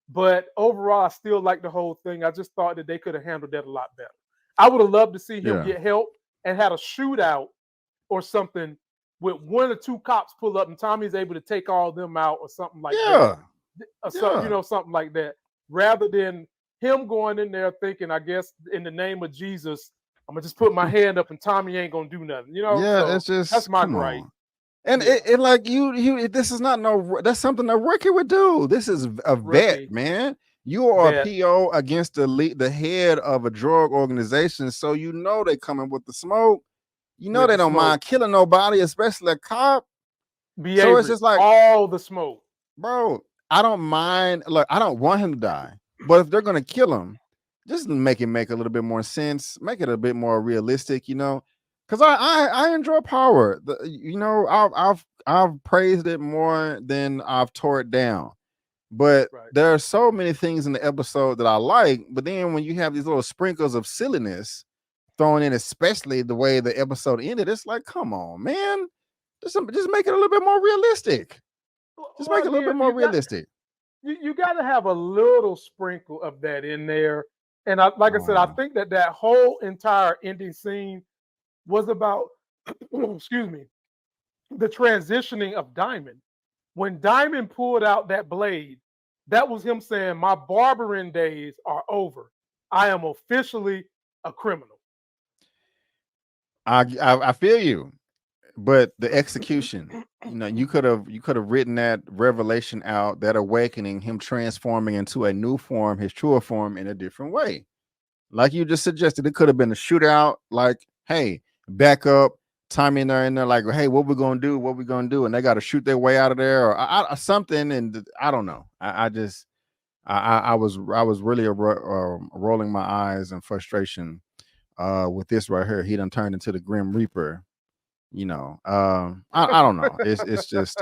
But overall, I still like the whole thing. I just thought that they could have handled that a lot better. I would have loved to see him get help and had a shootout or something with 1 or 2 cops pull up and Tommy's able to take all of them out or something like that. Something like that. Rather than him going in there thinking, I guess, in the name of Jesus, I'm gonna just put my hand up and Tommy ain't gonna do nothing. It's just, that's my gripe. And it like you this is not that's something a rookie would do. This is a vet, man. You are a PO against the head of a drug organization, so you know they coming with the smoke. You know they don't mind killing nobody, especially a cop. So it's just like all the smoke, bro. I don't mind. Look, I don't want him to die, but if they're gonna kill him, just make it make a little bit more sense, make it a bit more realistic, you know. Because I enjoy Power. You know, I've praised it more than I've tore it down. But Right. there are so many things in the episode that I like. But then when you have these little sprinkles of silliness thrown in, especially the way the episode ended, it's like, come on, man. Just make it a little bit more realistic. Just make it a little bit more realistic. You got to have a little sprinkle of that in there. And like I said, I think that whole entire ending scene was about, excuse me, the transitioning of Diamond. When Diamond pulled out that blade, that was him saying, my barbering days are over. I am officially a criminal. I feel you. But the execution, you know, you could have written that revelation out, that awakening, him transforming into a new form, his truer form, in a different way. Like you just suggested, it could have been a shootout. Like, hey, back up, Tommy and they're like, hey, what we gonna do? What we gonna do? And they got to shoot their way out of there, or something. And I don't know. I was really rolling my eyes in frustration with this right here. He done turned into the Grim Reaper. You know, I don't know. It's just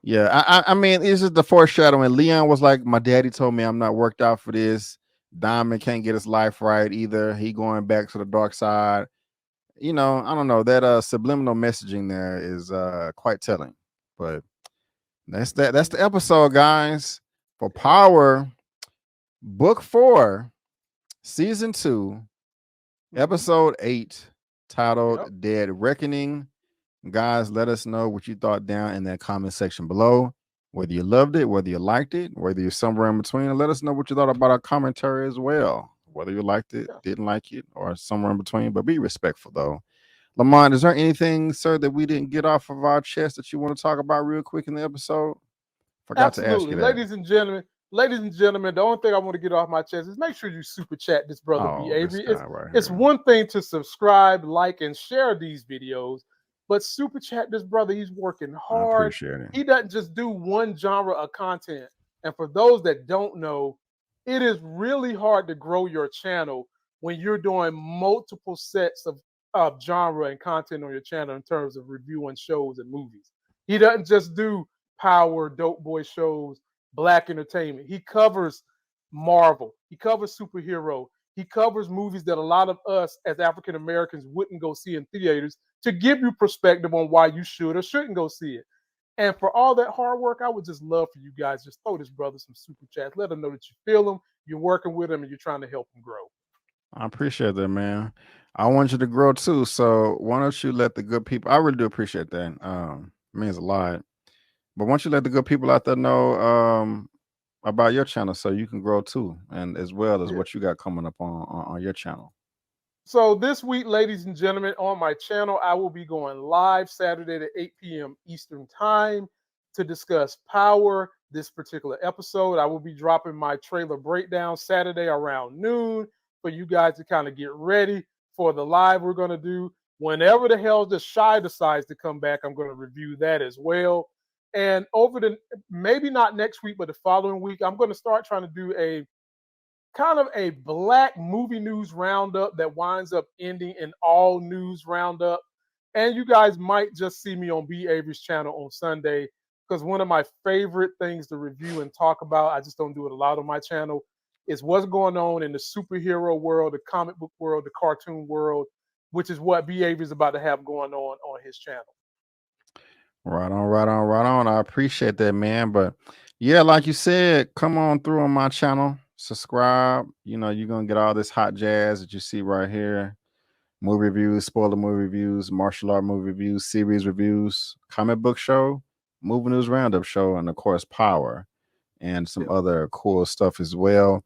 yeah. I mean, it's just the foreshadowing. Leon was like, my daddy told me I'm not worked out for this. Diamond can't get his life right either. He going back to the dark side. You know, I don't know. That subliminal messaging there is quite telling. But that's the episode, guys. For Power, Book 4, Season 2, Episode 8. Titled Dead Reckoning. Guys, let us know what you thought down in that comment section below. Whether you loved it, whether you liked it, whether you're somewhere in between, and let us know what you thought about our commentary as well. Whether you liked it, didn't like it, or somewhere in between, but be respectful though. Lamont, is there anything, sir, that we didn't get off of our chest that you want to talk about real quick in the episode? Forgot to ask you that. Ladies and gentlemen, the only thing I want to get off my chest is make sure you super chat this brother B. Avery. It's one thing to subscribe, like, and share these videos, but super chat this brother. He's working hard. I appreciate it. He doesn't just do one genre of content. And for those that don't know, it is really hard to grow your channel when you're doing multiple sets of genre and content on your channel in terms of reviewing shows and movies. He doesn't just do Power, Dope Boy shows, Black entertainment. He covers Marvel. He covers superhero. He covers movies that a lot of us as African Americans wouldn't go see in theaters, to give you perspective on why you should or shouldn't go see it. And for all that hard work, I would just love for you guys just throw this brother some super chats. Let him know that you feel him, you're working with him, and you're trying to help him grow. I appreciate that, man. I want you to grow too. So why don't you let the good people? I really do appreciate that. It means a lot. But once you let the good people out there know about your channel, so you can grow too, and as well as what you got coming up on your channel. So this week, ladies and gentlemen, on my channel, I will be going live Saturday at 8 p.m. Eastern Time to discuss Power, this particular episode. I will be dropping my trailer breakdown Saturday around noon for you guys to kind of get ready for the live we're going to do. Whenever the hell the Shy decides to come back, I'm going to review that as well. And maybe not next week, but the following week, I'm going to start trying to do a kind of a Black movie news roundup that winds up ending in all news roundup. And you guys might just see me on B. Avery's channel on Sunday, because one of my favorite things to review and talk about, I just don't do it a lot on my channel, is what's going on in the superhero world, the comic book world, the cartoon world, which is what B. Avery is about to have going on his channel. Right on. I appreciate that, man. But yeah, like you said, come on through on my channel, subscribe. You know, you're gonna get all this hot jazz that you see right here. Movie reviews, spoiler movie reviews, martial art movie reviews, series reviews, comic book show, movie news roundup show, and of course Power, and some other cool stuff as well.